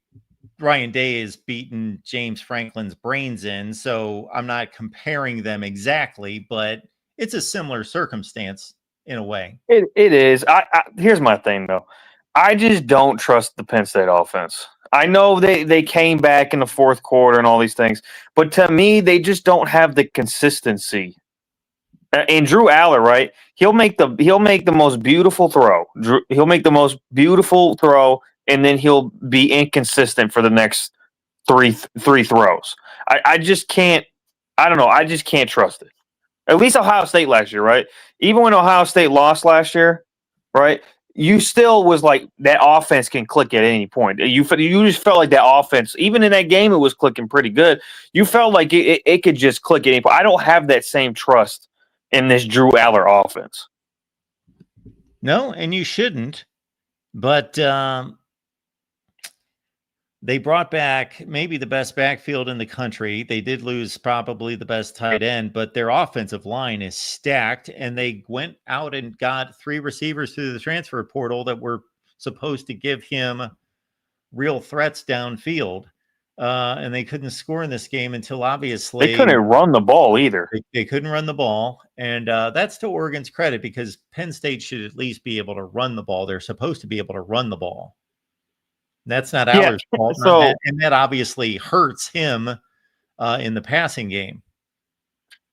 Ryan Day has beaten James Franklin's brains in, so I'm not comparing them exactly, but it's a similar circumstance in a way. It is. Here's my thing, though. I just don't trust the Penn State offense. I know they came back in the fourth quarter and all these things, but to me, they just don't have the consistency. And Drew Aller, right? He'll make the most beautiful throw. He'll make the most beautiful throw, and then he'll be inconsistent for the next three throws. I just can't. I don't know. I just can't trust it. At least Ohio State last year, right? Even when Ohio State lost last year, right? You still was like, that offense can click at any point. You just felt like that offense, even in that game, it was clicking pretty good. You felt like it could just click at any point. I don't have that same trust in this Drew Aller offense. No, and you shouldn't. But they brought back maybe the best backfield in the country. They did lose probably the best tight end, but their offensive line is stacked, and they went out and got 3 receivers through the transfer portal that were supposed to give him real threats downfield. And they couldn't score in this game until obviously they couldn't run the ball either. They couldn't run the ball. And that's to Oregon's credit, because Penn State should at least be able to run the ball. They're supposed to be able to run the ball. That's not Aller's fault. And that obviously hurts him in the passing game.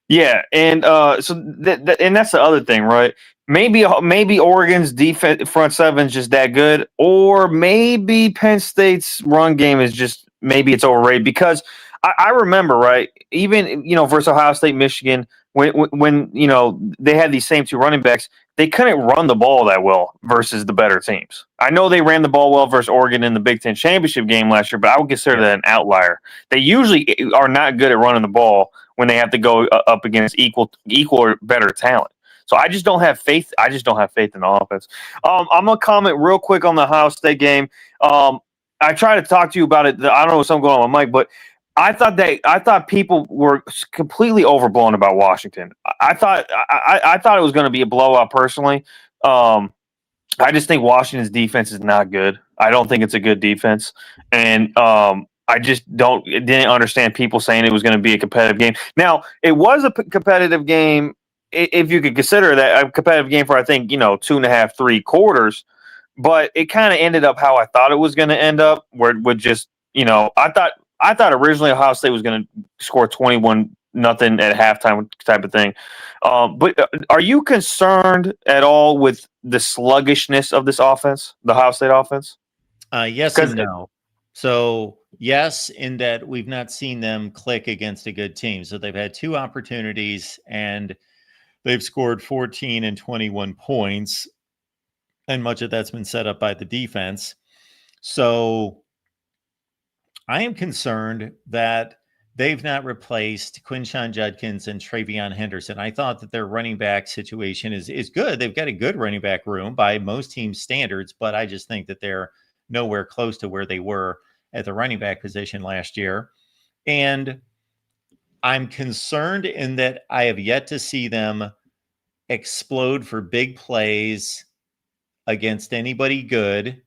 Yeah, and so and that's the other thing, right? Maybe Oregon's defense front seven is just that good, or maybe Penn State's run game is just, maybe it's overrated, because I remember, right, even versus Ohio State, Michigan, when they had these same 2 running backs, they couldn't run the ball that well versus the better teams. I know they ran the ball well versus Oregon in the Big Ten championship game last year, but I would consider that an outlier. They usually are not good at running the ball when they have to go up against equal or better talent. So I just don't have faith. I just don't have faith in the offense. I'm gonna comment real quick on the Ohio State game. I tried to talk to you about it. I don't know what's going on with Mike, but I thought people were completely overblown about Washington. I thought it was going to be a blowout personally. I just think Washington's defense is not good. I don't think it's a good defense, and I just didn't understand people saying it was going to be a competitive game. Now, it was a competitive game, if you could consider that a competitive game, for I think 2.5, 3 quarters. But it kind of ended up how I thought it was going to end up, where it would just I thought originally Ohio State was going to score 21-0 at halftime type of thing. But are you concerned at all with the sluggishness of this offense, the Ohio State offense? Yes and no. So yes, in that we've not seen them click against a good team. So they've had 2 opportunities and they've scored 14 and 21 points. And much of that's been set up by the defense. So I am concerned that they've not replaced Quinshawn Judkins and Travion Henderson. I thought that their running back situation is good. They've got a good running back room by most teams' standards, but I just think that they're nowhere close to where they were at the running back position last year. And I'm concerned in that I have yet to see them explode for big plays against anybody good.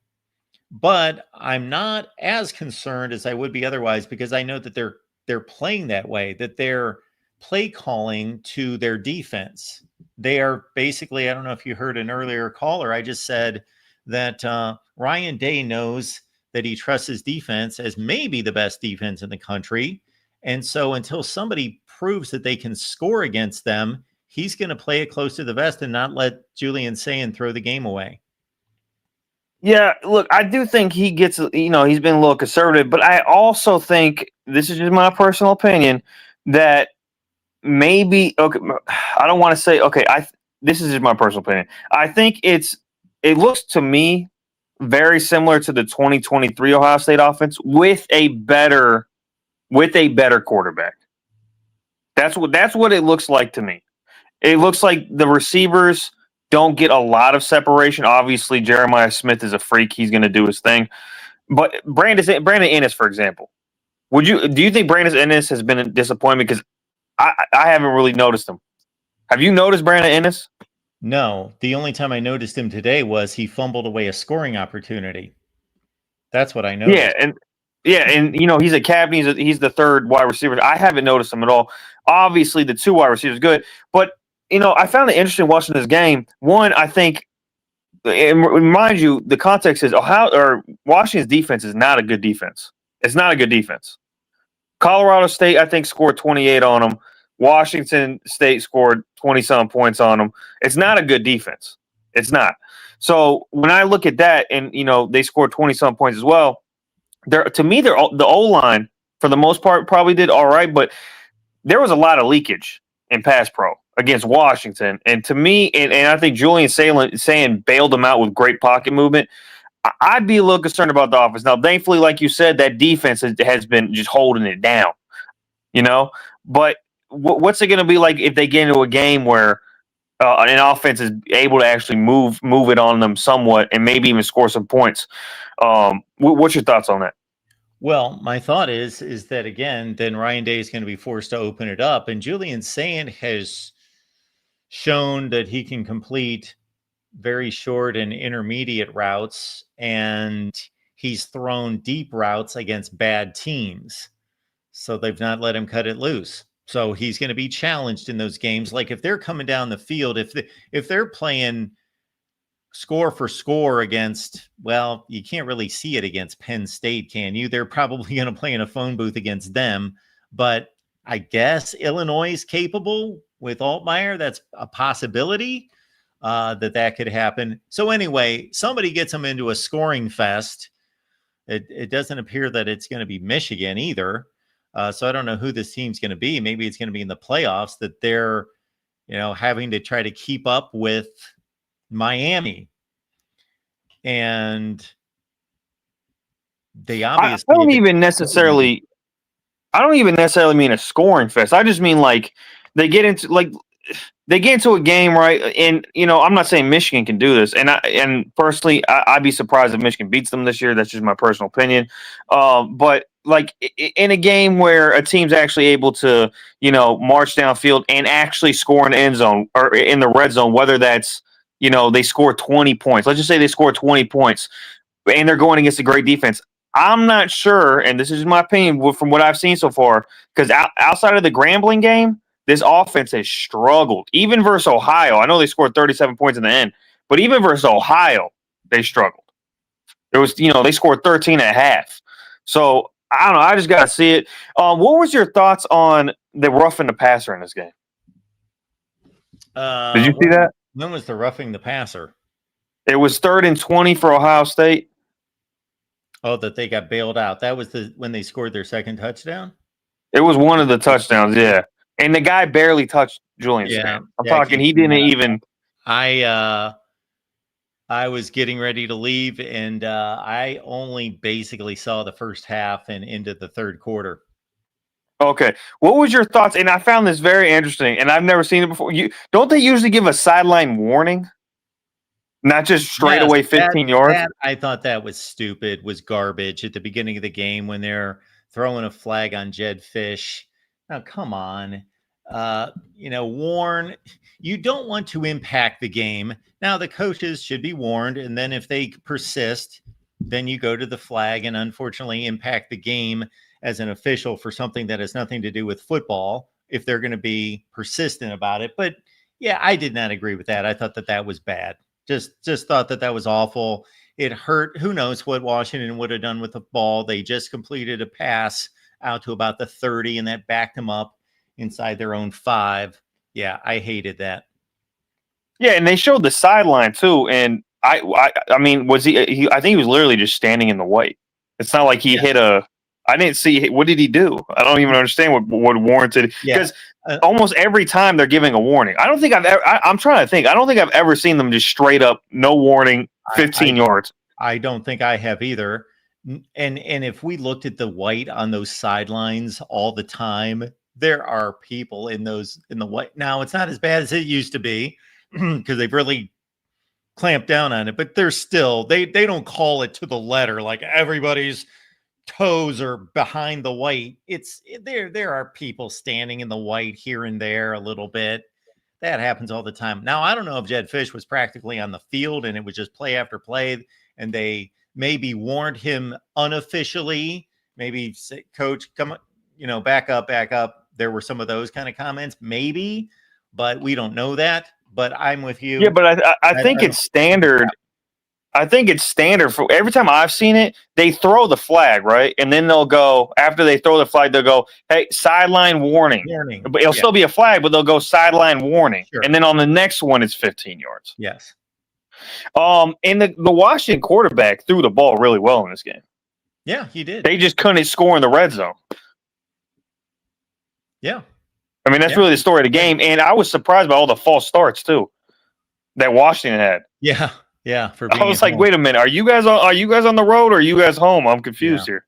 But I'm not as concerned as I would be otherwise, because I know that they're playing that way, that they're play calling to their defense. They are basically, I don't know if you heard an earlier caller, I just said that Ryan Day knows that he trusts his defense as maybe the best defense in the country. And so until somebody proves that they can score against them, he's going to play it close to the vest and not let Julian Sayin throw the game away. Yeah, look, I do think he gets, he's been a little conservative, but I also think, this is just my personal opinion, that maybe, okay, I don't want to say, okay, this is just my personal opinion. I think it looks to me very similar to the 2023 Ohio State offense with a better quarterback. That's what it looks like to me. It looks like the receivers don't get a lot of separation. Obviously, Jeremiah Smith is a freak. He's going to do his thing. But Brandon Ennis, for example, do you think Brandon Ennis has been a disappointment? Because I haven't really noticed him. Have you noticed Brandon Ennis? No. The only time I noticed him today was he fumbled away a scoring opportunity. That's what I noticed. And he's a captain. He's the third wide receiver. I haven't noticed him at all. Obviously, the two wide receivers good, but I found it interesting watching this game. One, I think, and mind you, the context is Washington's defense is not a good defense. It's not a good defense. Colorado State, I think, scored 28 on them. Washington State scored 20-some points on them. It's not a good defense. It's not. So when I look at that, and they scored 20-some points as well, to me, the O-line, for the most part, probably did all right, but there was a lot of leakage in pass pro against Washington. And to me, and I think Julian Sayin bailed them out with great pocket movement. I'd be a little concerned about the offense. Now, thankfully, like you said, that defense has been just holding it down, But what's it going to be like if they get into a game where an offense is able to actually move it on them somewhat and maybe even score some points? What's your thoughts on that? Well, my thought is that, again, then Ryan Day is going to be forced to open it up. And Julian Sayin has shown that he can complete very short and intermediate routes, and he's thrown deep routes against bad teams. So they've not let him cut it loose. So he's going to be challenged in those games. Like if they're coming down the field, if they're playing score for score against, well, you can't really see it against Penn State, can you? They're probably going to play in a phone booth against them. But I guess Illinois is capable with Altmaier. That's a possibility that could happen. So anyway, somebody gets them into a scoring fest. It doesn't appear that it's going to be Michigan either. So I don't know who this team's going to be. Maybe it's going to be in the playoffs that they're, having to try to keep up with Miami. And they obviously I don't even necessarily mean a scoring fest. I just mean like they get into a game, right? And I'm not saying Michigan can do this, and personally, I'd be surprised if Michigan beats them this year. That's just my personal opinion. But like in a game where a team's actually able to, march downfield and actually score in the end zone or in the red zone, whether that's they score 20 points. Let's just say they score 20 points, and they're going against a great defense. I'm not sure, and this is my opinion from what I've seen so far, because outside of the Grambling game, this offense has struggled. Even versus Ohio, I know they scored 37 points in the end, but even versus Ohio, they struggled. It was, they scored 13 at half. So I don't know. I just got to see it. What was your thoughts on the roughing the passer in this game? Did you see that? When was the roughing the passer? It was 3rd and 20 for Ohio State. Oh, that they got bailed out. That was when they scored their second touchdown? It was one of the touchdowns, yeah. And the guy barely touched Julian Sayin. I'm talking he didn't even. I was getting ready to leave, and I only basically saw the first half and into the third quarter. Okay. What was your thoughts? And I found this very interesting, and I've never seen it before. Don't they usually give a sideline warning? Not just straight Yes, away 15 yards? I thought that was stupid, was garbage at the beginning of the game when they're throwing a flag on Jed Fish. Now, come on. Warn. You don't want to impact the game. Now, the coaches should be warned, and then if they persist, then you go to the flag and unfortunately impact the game as an official for something that has nothing to do with football if they're going to be persistent about it. But yeah, I did not agree with that. I thought that was bad. Just thought that was awful. It hurt. Who knows what Washington would have done with the ball? They just completed a pass out to about the 30, and that backed them up inside their own 5. Yeah, I hated that. Yeah, and they showed the sideline too. And I mean, was he? I think he was literally just standing in the white. It's not like he hit a. I didn't see. What did he do? I don't even understand what warranted. Because almost every time they're giving a warning. I don't think I've ever. I'm trying to think. I don't think I've ever seen them just straight up no warning, 15 yards. I don't think I have either. And if we looked at the white on those sidelines all the time, there are people in the white. Now it's not as bad as it used to be because they've really clamped down on it. But they're still they don't call it to the letter like everybody's toes are behind the white. It's there are people standing in the white here and there a little bit. That happens all the time. Now, I don't know if Jed Fish was practically on the field and it was just play after play and they maybe warned him unofficially, maybe say, coach, come, back up. There were some of those kind of comments, maybe, but we don't know that. But I'm with you. Yeah, but I think it's standard. I think it's standard for every time I've seen it, they throw the flag, right? And then they'll go, after they throw the flag, they'll go, hey, sideline warning. But it'll still be a flag, but they'll go sideline warning. Sure. And then on the next one, it's 15 yards. Yes. And the Washington quarterback threw the ball really well in this game. Yeah, he did. They just couldn't score in the red zone. Yeah. I mean, that's really the story of the game. And I was surprised by all the false starts, too, that Washington had. Yeah. Yeah, I was like, wait a minute, are you guys on the road or are you guys home? I'm confused here.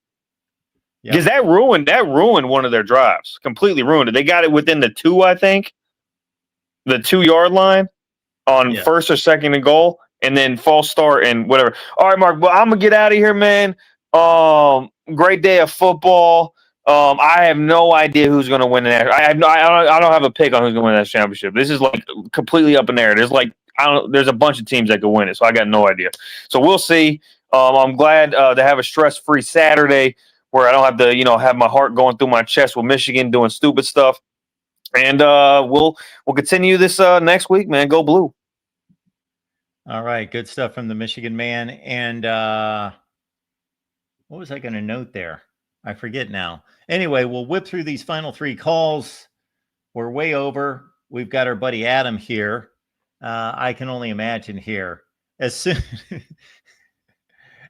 Because that ruined one of their drives. Completely ruined it. They got it within the 2, I think. The 2-yard line on first or second and goal, and then false start and whatever. All right, Mark, well, I'm gonna get out of here, man. Great day of football. I have no idea who's gonna win that. I don't have a pick on who's gonna win that championship. This is like completely up in the air. There's a bunch of teams that could win it, so I got no idea. So we'll see. I'm glad to have a stress-free Saturday where I don't have to, have my heart going through my chest with Michigan doing stupid stuff. And we'll continue this next week, man. Go Blue. All right, good stuff from the Michigan man. And what was I going to note there? I forget now. Anyway, we'll whip through these final 3 calls. We're way over. We've got our buddy Adam here. I can only imagine here. As soon,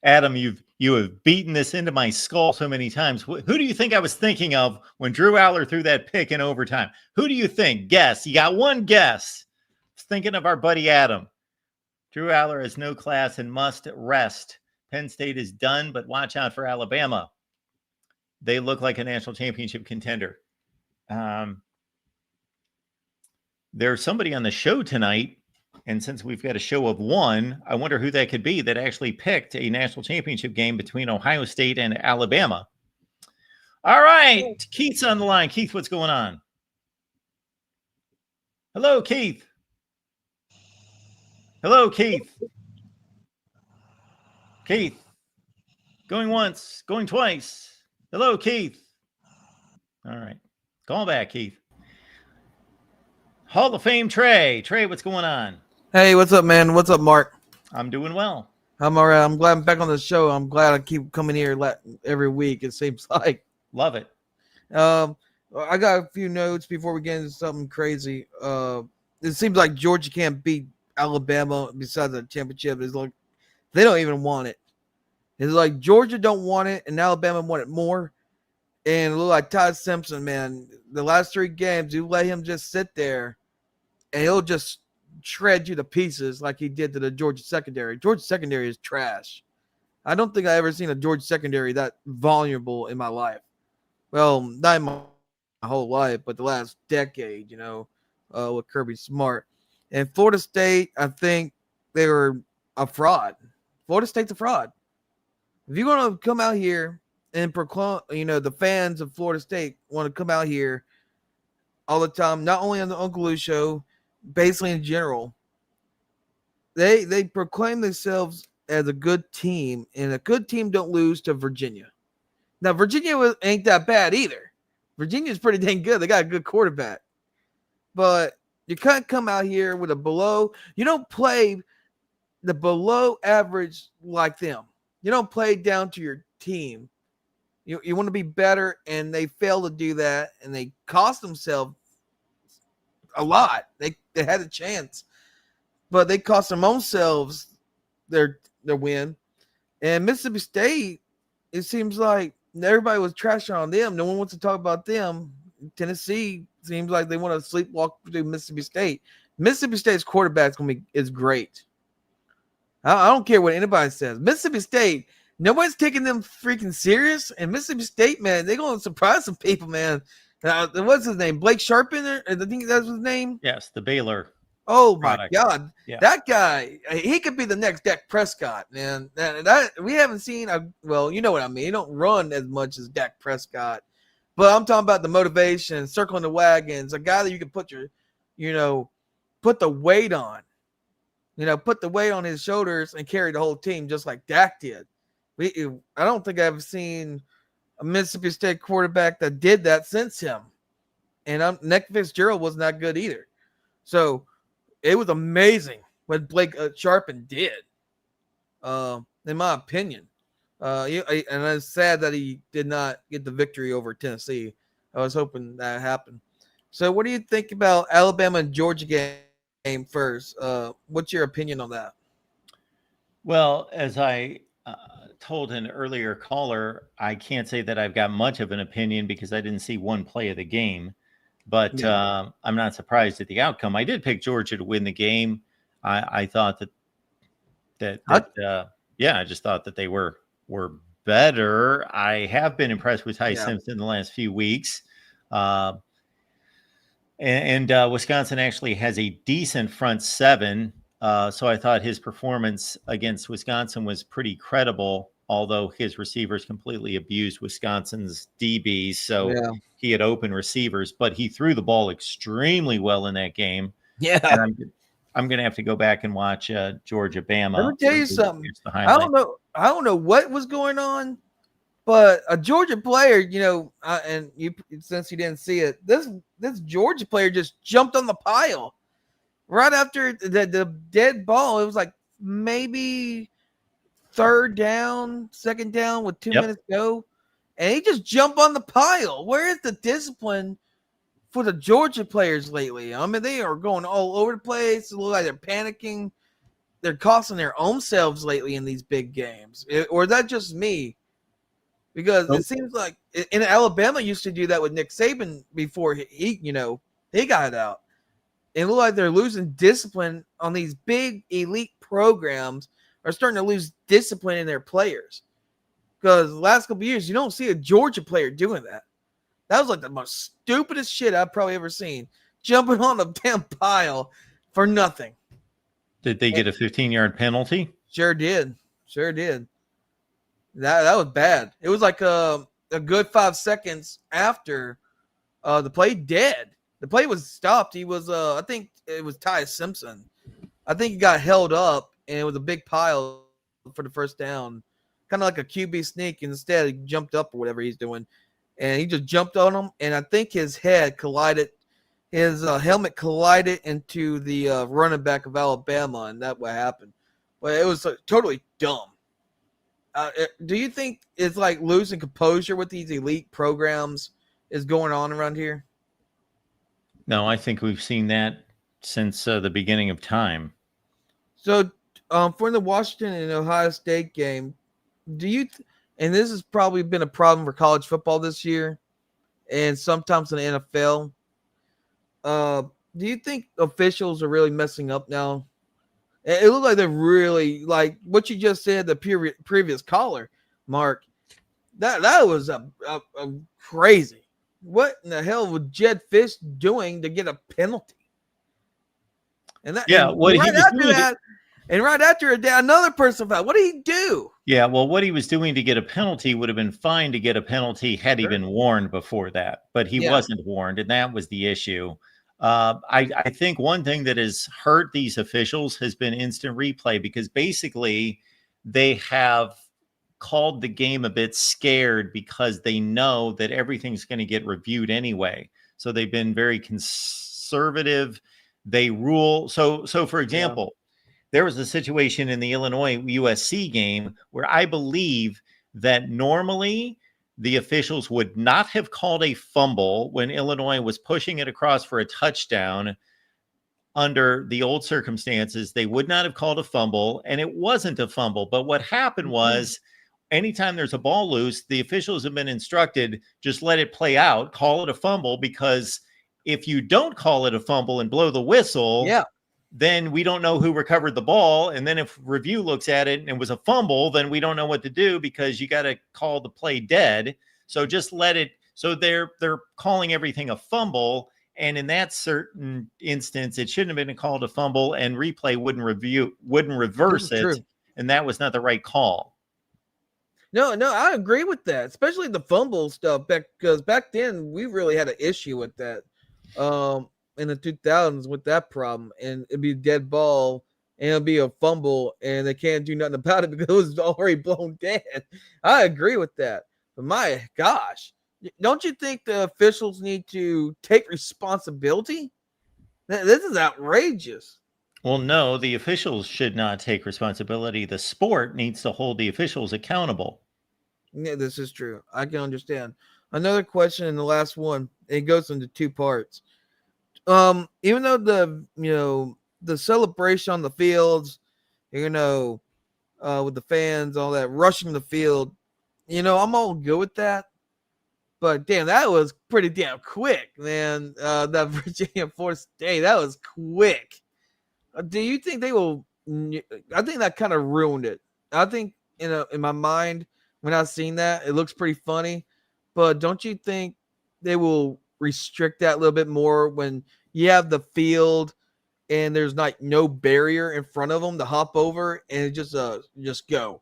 Adam, you have beaten this into my skull so many times. Who do you think I was thinking of when Drew Aller threw that pick in overtime? Who do you think? Guess. You got one guess. I was thinking of our buddy Adam. Drew Aller has no class and must rest. Penn State is done, but watch out for Alabama. They look like a national championship contender. There's somebody on the show tonight. And since we've got a show of 1, I wonder who that could be that actually picked a national championship game between Ohio State and Alabama. All right. Keith's on the line. Keith, what's going on? Hello, Keith. Hello, Keith. Keith. Going once, going twice. Hello, Keith. All right. Call back, Keith. Hall of Fame Trey. Trey, what's going on? Hey, what's up, man? What's up, Mark? I'm doing well. I'm all right. I'm glad I'm back on the show. I'm glad I keep coming here every week, it seems like. Love it. I got a few notes before we get into something crazy. It seems like Georgia can't beat Alabama besides the championship. It's like they don't even want it. It's like Georgia don't want it, and Alabama want it more. And it look like Todd Simpson, man. The last 3 games, you let him just sit there, and he'll just shred you to pieces like he did to the Georgia secondary. Georgia secondary is trash. I don't think I ever seen a Georgia secondary that vulnerable in my life. Well, not in my whole life, but the last decade, with Kirby Smart. And Florida State, I think they were a fraud. Florida State's a fraud. If you're going to come out here and proclaim, the fans of Florida State want to come out here all the time, not only on the Uncle Lou show, basically in general, they proclaim themselves as a good team, and a good team don't lose to Virginia. Now, Virginia ain't that bad either. Virginia's pretty dang good. They got a good quarterback. But you can't come out here with you don't play the below average like them. You don't play down to your team. You want to be better, and they fail to do that, and they cost themselves a lot. They had a chance, but they cost them own selves their win. And Mississippi State, it seems like everybody was trashing on them. No one wants to talk about them. Tennessee seems like they want to sleepwalk through Mississippi State. Mississippi State's quarterback is great. I don't care what anybody says. Mississippi State, nobody's taking them freaking serious. And Mississippi State, man, they're going to surprise some people, man. What's his name? Blake Sharpen? I think that's his name. Yes, the Baylor. Oh product. My God, yeah. That guy, he could be the next Dak Prescott, man. That we haven't seen. Well, you know what I mean. He don't run as much as Dak Prescott, but I'm talking about the motivation, circling the wagons. A guy that you can put put the weight on. Put the weight on his shoulders and carry the whole team just like Dak did. I don't think I've seen a Mississippi State quarterback that did that since him. And Nick Fitzgerald wasn't that good either. So it was amazing what Blake Sharpen did, in my opinion. And it's sad that he did not get the victory over Tennessee. I was hoping that happened. So what do you think about Alabama and Georgia game first? What's your opinion on that? Well, as I told an earlier caller, I can't say that I've got much of an opinion because I didn't see one play of the game. But Yeah. I'm not surprised at the outcome. I did pick Georgia to win the game. I thought I just thought that they were better. I have been impressed with Ty Simpson the last few weeks. And Wisconsin actually has a decent front seven. So I thought his performance against Wisconsin was pretty credible, although his receivers completely abused Wisconsin's DBs. So he had open receivers, but he threw the ball extremely well in that game. Yeah. And I'm going to have to go back and watch Georgia-Bama. Let me tell you something. I don't know what was going on, but a Georgia player, and you, since you didn't see it, this Georgia player just jumped on the pile right after the dead ball. It was like maybe second down with 2 minutes to go, and he just jumped on the pile. Where is the discipline for the Georgia players lately? I mean, they are going all over the place. It looks like they're panicking. They're costing their own selves lately in these big games. Or is that just me? Because it seems like in Alabama used to do that with Nick Saban before he got out. It looked like they're losing discipline on these big elite programs, are starting to lose discipline in their players. Because the last couple of years, you don't see a Georgia player doing that. That was like the most stupidest shit I've probably ever seen. Jumping on a damn pile for nothing. Did they get a 15-yard penalty? Sure did. That was bad. It was like a good 5 seconds after the play dead. The play was stopped. He was, I think it was Ty Simpson. I think he got held up, and it was a big pile for the first down. Kind of like a QB sneak. Instead, he jumped up or whatever he's doing. And he just jumped on him, and I think his head collided. His helmet collided into the running back of Alabama, and that's what happened. But it was totally dumb. Do you think it's like losing composure with these elite programs is going on around here? No, I think we've seen that since the beginning of time. So for the Washington and Ohio State game, do you and this has probably been a problem for college football this year and sometimes in the NFL, do you think officials are really messing up now? It looked like they're really, like what you just said, the previous caller, Mark, that was a crazy. What in the hell was Jed Fish doing to get a penalty? And that, Yeah, and what he right was after doing. that, and right after that, another person fouled. What did he do? Yeah, well, what he was doing to get a penalty would have been fine to get a penalty had he Sure. been warned before that, but he Yeah. wasn't warned, and that was the issue. I think one thing that has hurt these officials has been instant replay, because basically they have called the game a bit scared because they know that everything's going to get reviewed anyway. So they've been very conservative. They rule. So for example, there was a situation in the Illinois USC game where I believe that normally the officials would not have called a fumble when Illinois was pushing it across for a touchdown. Under the old circumstances, they would not have called a fumble, and it wasn't a fumble. But what happened was, anytime there's a ball loose, the officials have been instructed, just let it play out, call it a fumble, because if you don't call it a fumble and blow the whistle, then we don't know who recovered the ball. And then if review looks at it and it was a fumble, then we don't know what to do, because you got to call the play dead. So just let it. So they're calling everything a fumble. And in that certain instance, it shouldn't have been called a fumble, and replay wouldn't reverse it. True. And that was not the right call. No, I agree with that, especially the fumble stuff, because back then we really had an issue with that. In the 2000s with that problem, and it'd be a dead ball and it'll be a fumble, and they can't do nothing about it because it was already blown dead. I agree with that, but my gosh, don't you think the officials need to take responsibility? This is outrageous. Well, no, the officials should not take responsibility. The sport needs to hold the officials accountable. Yeah, this is true. I can understand. Another question in the last one. It goes into two parts. Even though the celebration on the fields, with the fans, all that rushing the field, I'm all good with that. But damn, that was pretty damn quick, man. That Virginia Florida State, that was quick. Do you think they will? I think that kind of ruined it. I think in my mind, when I seen that, it looks pretty funny. But don't you think they will restrict that a little bit more when you have the field and there's like no barrier in front of them to hop over and just go,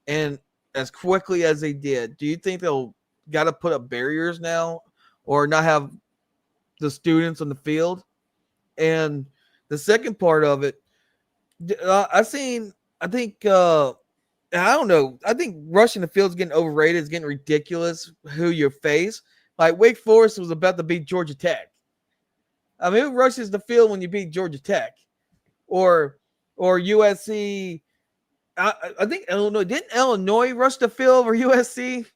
and as quickly as they did? Do you think they'll got to put up barriers now, or not have the students on the field? And the second part of it, I don't know. I think rushing the field is getting overrated. It's getting ridiculous who you face. Like Wake Forest was about to beat Georgia Tech. I mean, who rushes the field when you beat Georgia Tech? Or USC. I think Illinois. Didn't Illinois rush the field over USC?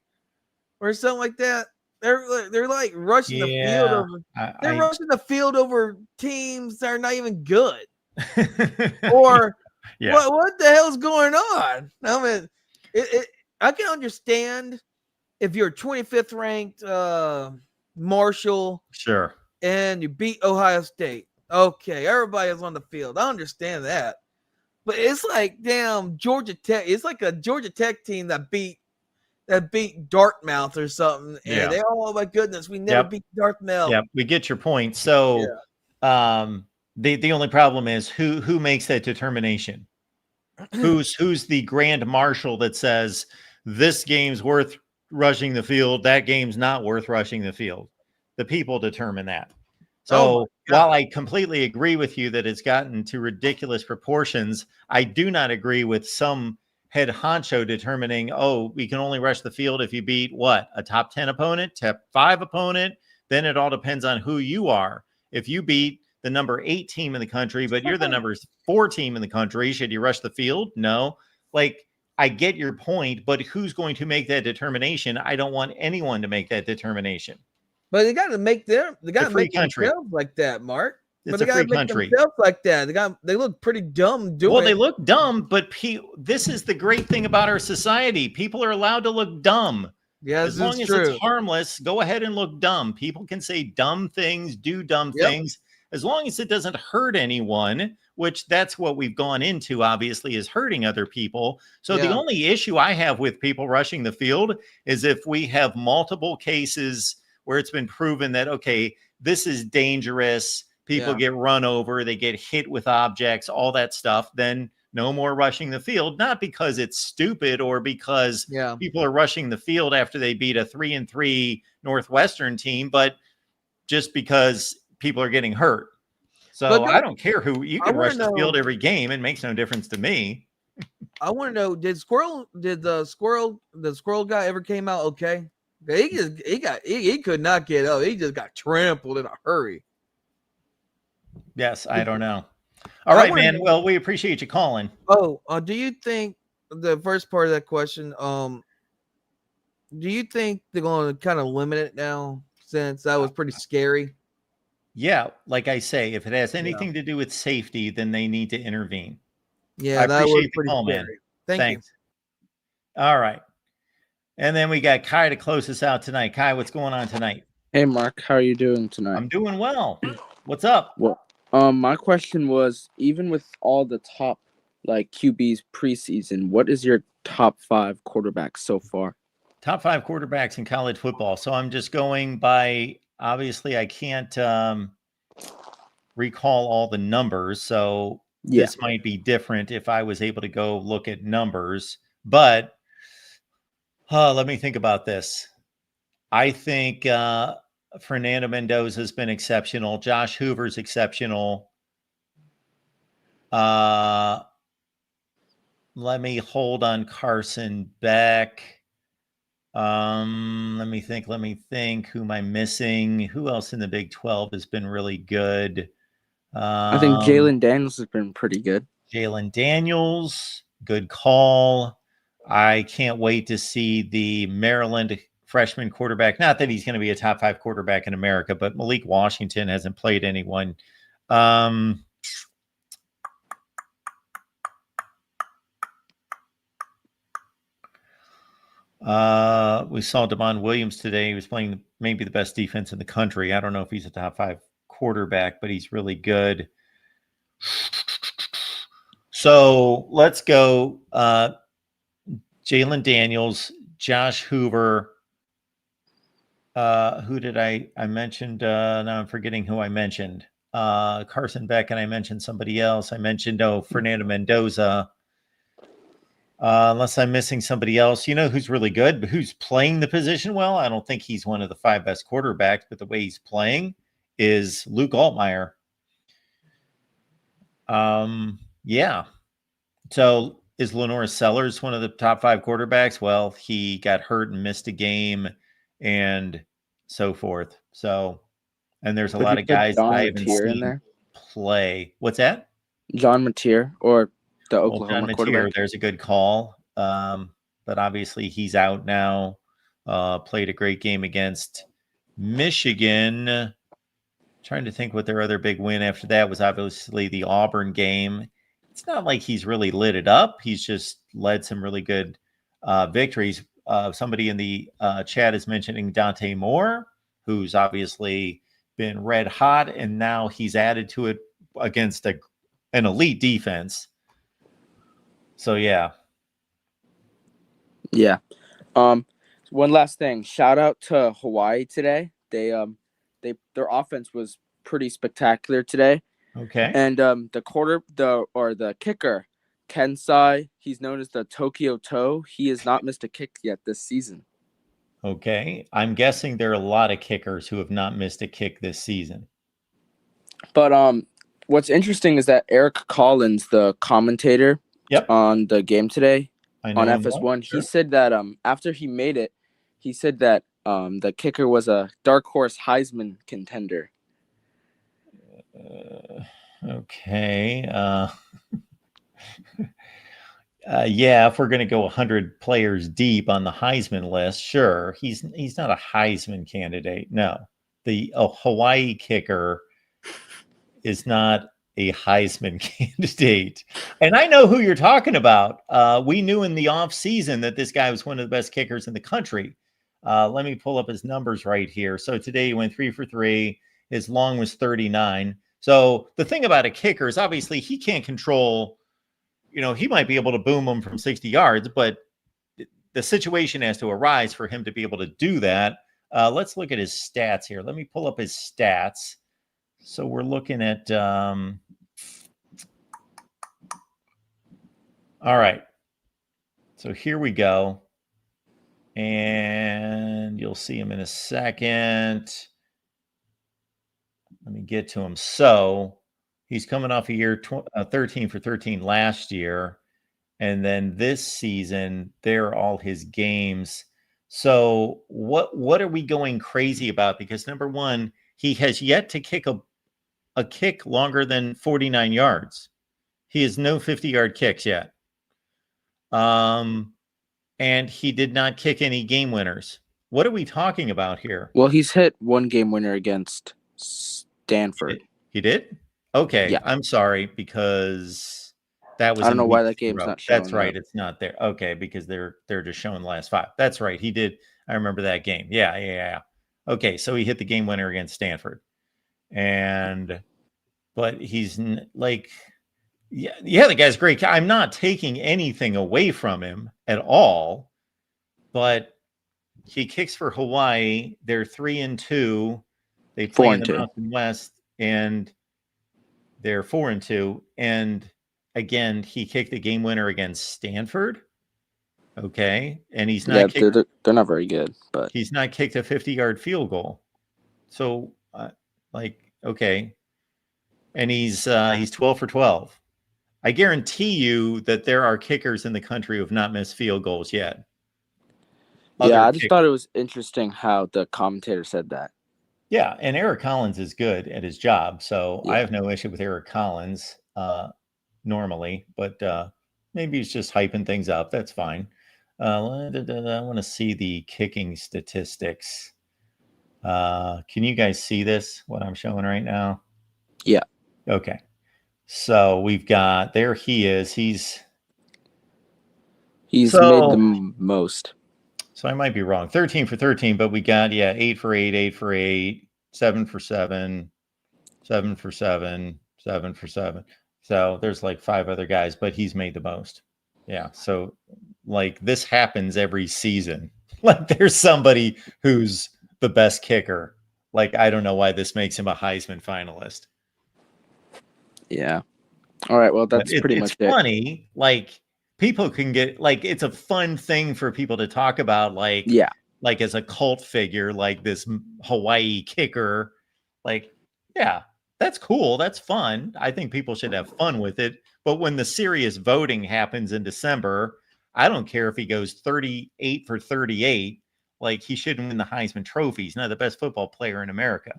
Or something like that? They're like rushing the field over. They're rushing the field over teams that are not even good. Or what the hell's going on? I mean, I can understand if you're 25th ranked Marshall, sure, and you beat Ohio State. Okay, everybody's on the field. I understand that, but it's like damn Georgia Tech. It's like a Georgia Tech team that beat Dartmouth or something. And they, oh my goodness, we never beat Dartmouth. Yeah, we get your point. So the only problem is who makes that determination? Who's the grand marshal that says this game's worth rushing the field, that game's not worth rushing the field? The people determine that. So while I completely agree with you that it's gotten to ridiculous proportions, I do not agree with some head honcho determining, we can only rush the field if you beat a top 10 opponent, top 5 opponent. Then it all depends on who you are. If you beat the number 8 team in the country, but you're the number 4 team in the country, should you rush the field? No. Like, I get your point, but who's going to make that determination? I don't want anyone to make that determination. But they got to make themselves like that, Mark. It's but they got to make themselves like that. They look pretty dumb doing it. Well, they look dumb, but this is the great thing about our society. People are allowed to look dumb. Yeah, as long as it's harmless, go ahead and look dumb. People can say dumb things, do dumb things, as long as it doesn't hurt anyone, which that's what we've gone into, obviously, is hurting other people. So the only issue I have with people rushing the field is if we have multiple cases where it's been proven that, okay, this is dangerous. People Yeah. get run over, they get hit with objects, all that stuff. Then no more rushing the field, not because it's stupid or because Yeah. people are rushing the field after they beat a 3-3 Northwestern team, but just because people are getting hurt. So But I don't care who you I can wanna rush the field know- every game. It makes no difference to me. I want to know: did the squirrel guy ever came out okay? He could not get up. He just got trampled in a hurry. Yes, I don't know. All I right, wanna man. know- Well, we appreciate you calling. Oh, do you think the first part of that question? Do you think they're going to kind of limit it now since that was pretty scary? Yeah, like I say, if it has anything to do with safety, then they need to intervene. Yeah, I that was appreciate the pretty call, man. scary. Thank Thanks. All right. And then we got Kai to close us out tonight. Kai, what's going on tonight? Hey Mark, how are you doing tonight? I'm doing well. What's up? Well, my question was, even with all the top like QBs preseason, what is your top 5 quarterbacks so far? Top 5 quarterbacks in college football. So I'm just going by, obviously I can't recall all the numbers. So Yeah. this might be different if I was able to go look at numbers, but let me think about this. I think Fernando Mendoza has been exceptional. Josh Hoover's exceptional. Let me hold on Carson Beck. Let me think. Who am I missing? Who else in the Big 12 has been really good? I think Jalen Daniels has been pretty good. Jalen Daniels, good call. I can't wait to see the Maryland freshman quarterback. Not that he's going to be a top 5 quarterback in America, but Malik Washington hasn't played anyone. We saw Devon Williams today. He was playing maybe the best defense in the country. I don't know if he's a top 5 quarterback, but he's really good. So let's go Jalen Daniels, Josh Hoover. Who did I mentioned? Now I'm forgetting who I mentioned. Carson Beck, and I mentioned somebody else. I mentioned Fernando Mendoza. Unless I'm missing somebody else, you know who's really good, but who's playing the position well. I don't think he's one of the 5 best quarterbacks, but the way he's playing is Luke Altmaier. Yeah. So is Lenore Sellers one of the top 5 quarterbacks? Well, he got hurt and missed a game and so forth. So, and there's a lot of guys that I haven't seen play. What's that? John Mateer or the Oklahoma John quarterback. Mateer, there's a good call. But obviously he's out now. Played a great game against Michigan. Trying to think what their other big win after that was. Obviously the Auburn game. It's not like he's really lit it up. He's just led some really good victories. Somebody in the chat is mentioning Dante Moore, who's obviously been red hot, and now he's added to it against an elite defense. So yeah. Yeah. One last thing. Shout out to Hawaii today. Their offense was pretty spectacular today. Okay. And the kicker, Kensai, he's known as the Tokyo Toe. He has not missed a kick yet this season. Okay. I'm guessing there are a lot of kickers who have not missed a kick this season. But what's interesting is that Eric Collins, the commentator on the game today on FS1, he said that after he made it, he said that the kicker was a dark horse Heisman contender. Okay. Yeah, if we're going to go 100 players deep on the Heisman list, sure. He's not a Heisman candidate. No. The Hawaii kicker is not a Heisman candidate. And I know who you're talking about. We knew in the offseason that this guy was one of the best kickers in the country. Let me pull up his numbers right here. So today he went 3 for 3. His long was 39. So the thing about a kicker is obviously he can't control, he might be able to boom them from 60 yards, but the situation has to arise for him to be able to do that. Let's look at his stats here. Let me pull up his stats. So we're looking at all right. So here we go. And you'll see him in a second. Let me get to him. So he's coming off a year 13 for 13 last year. And then this season, they're all his games. So what are we going crazy about? Because number one, he has yet to kick a kick longer than 49 yards. He has no 50-yard kicks yet. And he did not kick any game winners. What are we talking about here? Well, he's hit one game winner against Stanford. He did? Okay. Yeah. I'm sorry, because that was I don't know why that game's game's not showing. That's right. It's not there. Okay, because they're just showing the last 5. That's right. He did. I remember that game. Yeah. Okay, so he hit the game winner against Stanford. But he's like, yeah, the guy's great. I'm not taking anything away from him at all, but he kicks for Hawaii. They're 3-2. They play in the Mountain West, and they're 4-2. And again, he kicked the game winner against Stanford. Okay, and he's not. Yeah, they're not very good, but he's not kicked a 50-yard field goal. So, okay, and he's 12 for 12. I guarantee you that there are kickers in the country who have not missed field goals yet. Yeah, I just thought it was interesting how the commentator said that. Yeah, and Eric Collins is good at his job, so I have no issue with Eric Collins normally, but maybe he's just hyping things up. That's fine. I want to see the kicking statistics. Can you guys see this, what I'm showing right now? Yeah. Okay. So we've got, there he is. He's made the most. So I might be wrong. 13 for 13, but we got, 8 for 8, 8 for 8, 7 for 7, 7 for 7, 7 for 7. So there's like 5 other guys, but he's made the most. Yeah. So like this happens every season. Like there's somebody who's the best kicker. Like, I don't know why this makes him a Heisman finalist. Yeah. All right. Well, that's pretty much it. It's funny. Like, people can get, like, it's a fun thing for people to talk about, like, like as a cult figure, like this Hawaii kicker. Like, yeah, that's cool. That's fun. I think people should have fun with it. But when the serious voting happens in December, I don't care if he goes 38 for 38. Like, he shouldn't win the Heisman Trophy. He's not the best football player in America.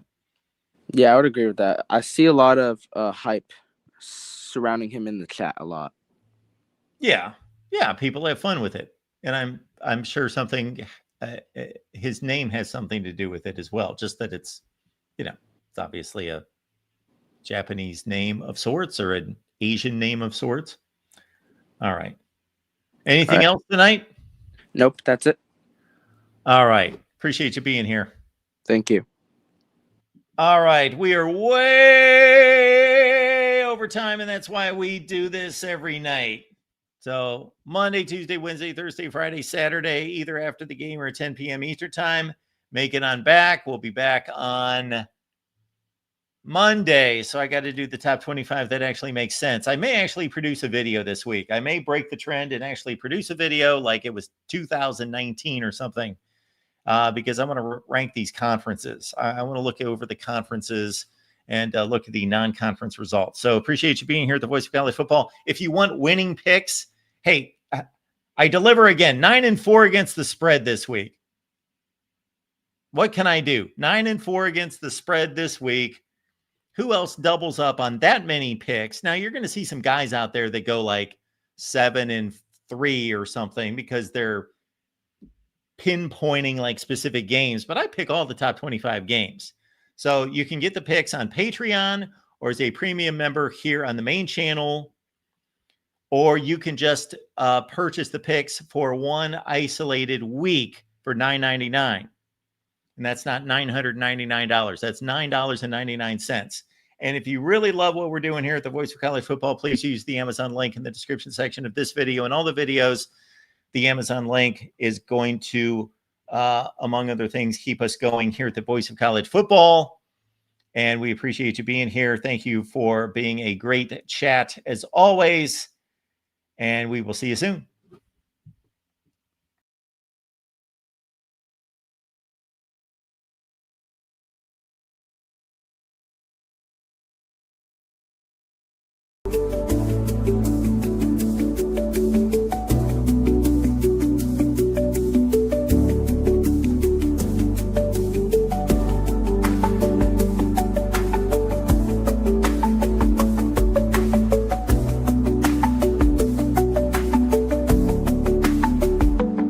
Yeah, I would agree with that. I see a lot of hype surrounding him in the chat a lot. Yeah, people have fun with it, and I'm sure something his name has something to do with it as well. Just that it's it's obviously a Japanese name of sorts or an Asian name of sorts. All right. Anything else tonight? Nope, that's it. All right. Appreciate you being here. Thank you. All right. We are way over time, and that's why we do this every night. So Monday, Tuesday, Wednesday, Thursday, Friday, Saturday, either after the game or at 10 p.m. Eastern time. Make it on back. We'll be back on Monday. So I got to do the top 25 that actually makes sense. I may actually produce a video this week. I may break the trend and actually produce a video like it was 2019 or something, because I want to rank these conferences. I want to look over the conferences and look at the non-conference results. So appreciate you being here at the Voice of College Football. If you want winning picks, hey, I deliver again. 9-4 against the spread this week. What can I do? 9-4 against the spread this week. Who else doubles up on that many picks? Now you're going to see some guys out there that go like 7-3 or something because they're pinpointing like specific games, but I pick all the top 25 games. So you can get the picks on Patreon or as a premium member here on the main channel, or you can just purchase the picks for one isolated week for $9.99. And that's not $999. That's $9.99. And if you really love what we're doing here at the Voice of College Football, please use the Amazon link in the description section of this video and all the videos. The Amazon link is going to among other things, keep us going here at the Voice of College Football. And we appreciate you being here. Thank you for being a great chat as always. And we will see you soon.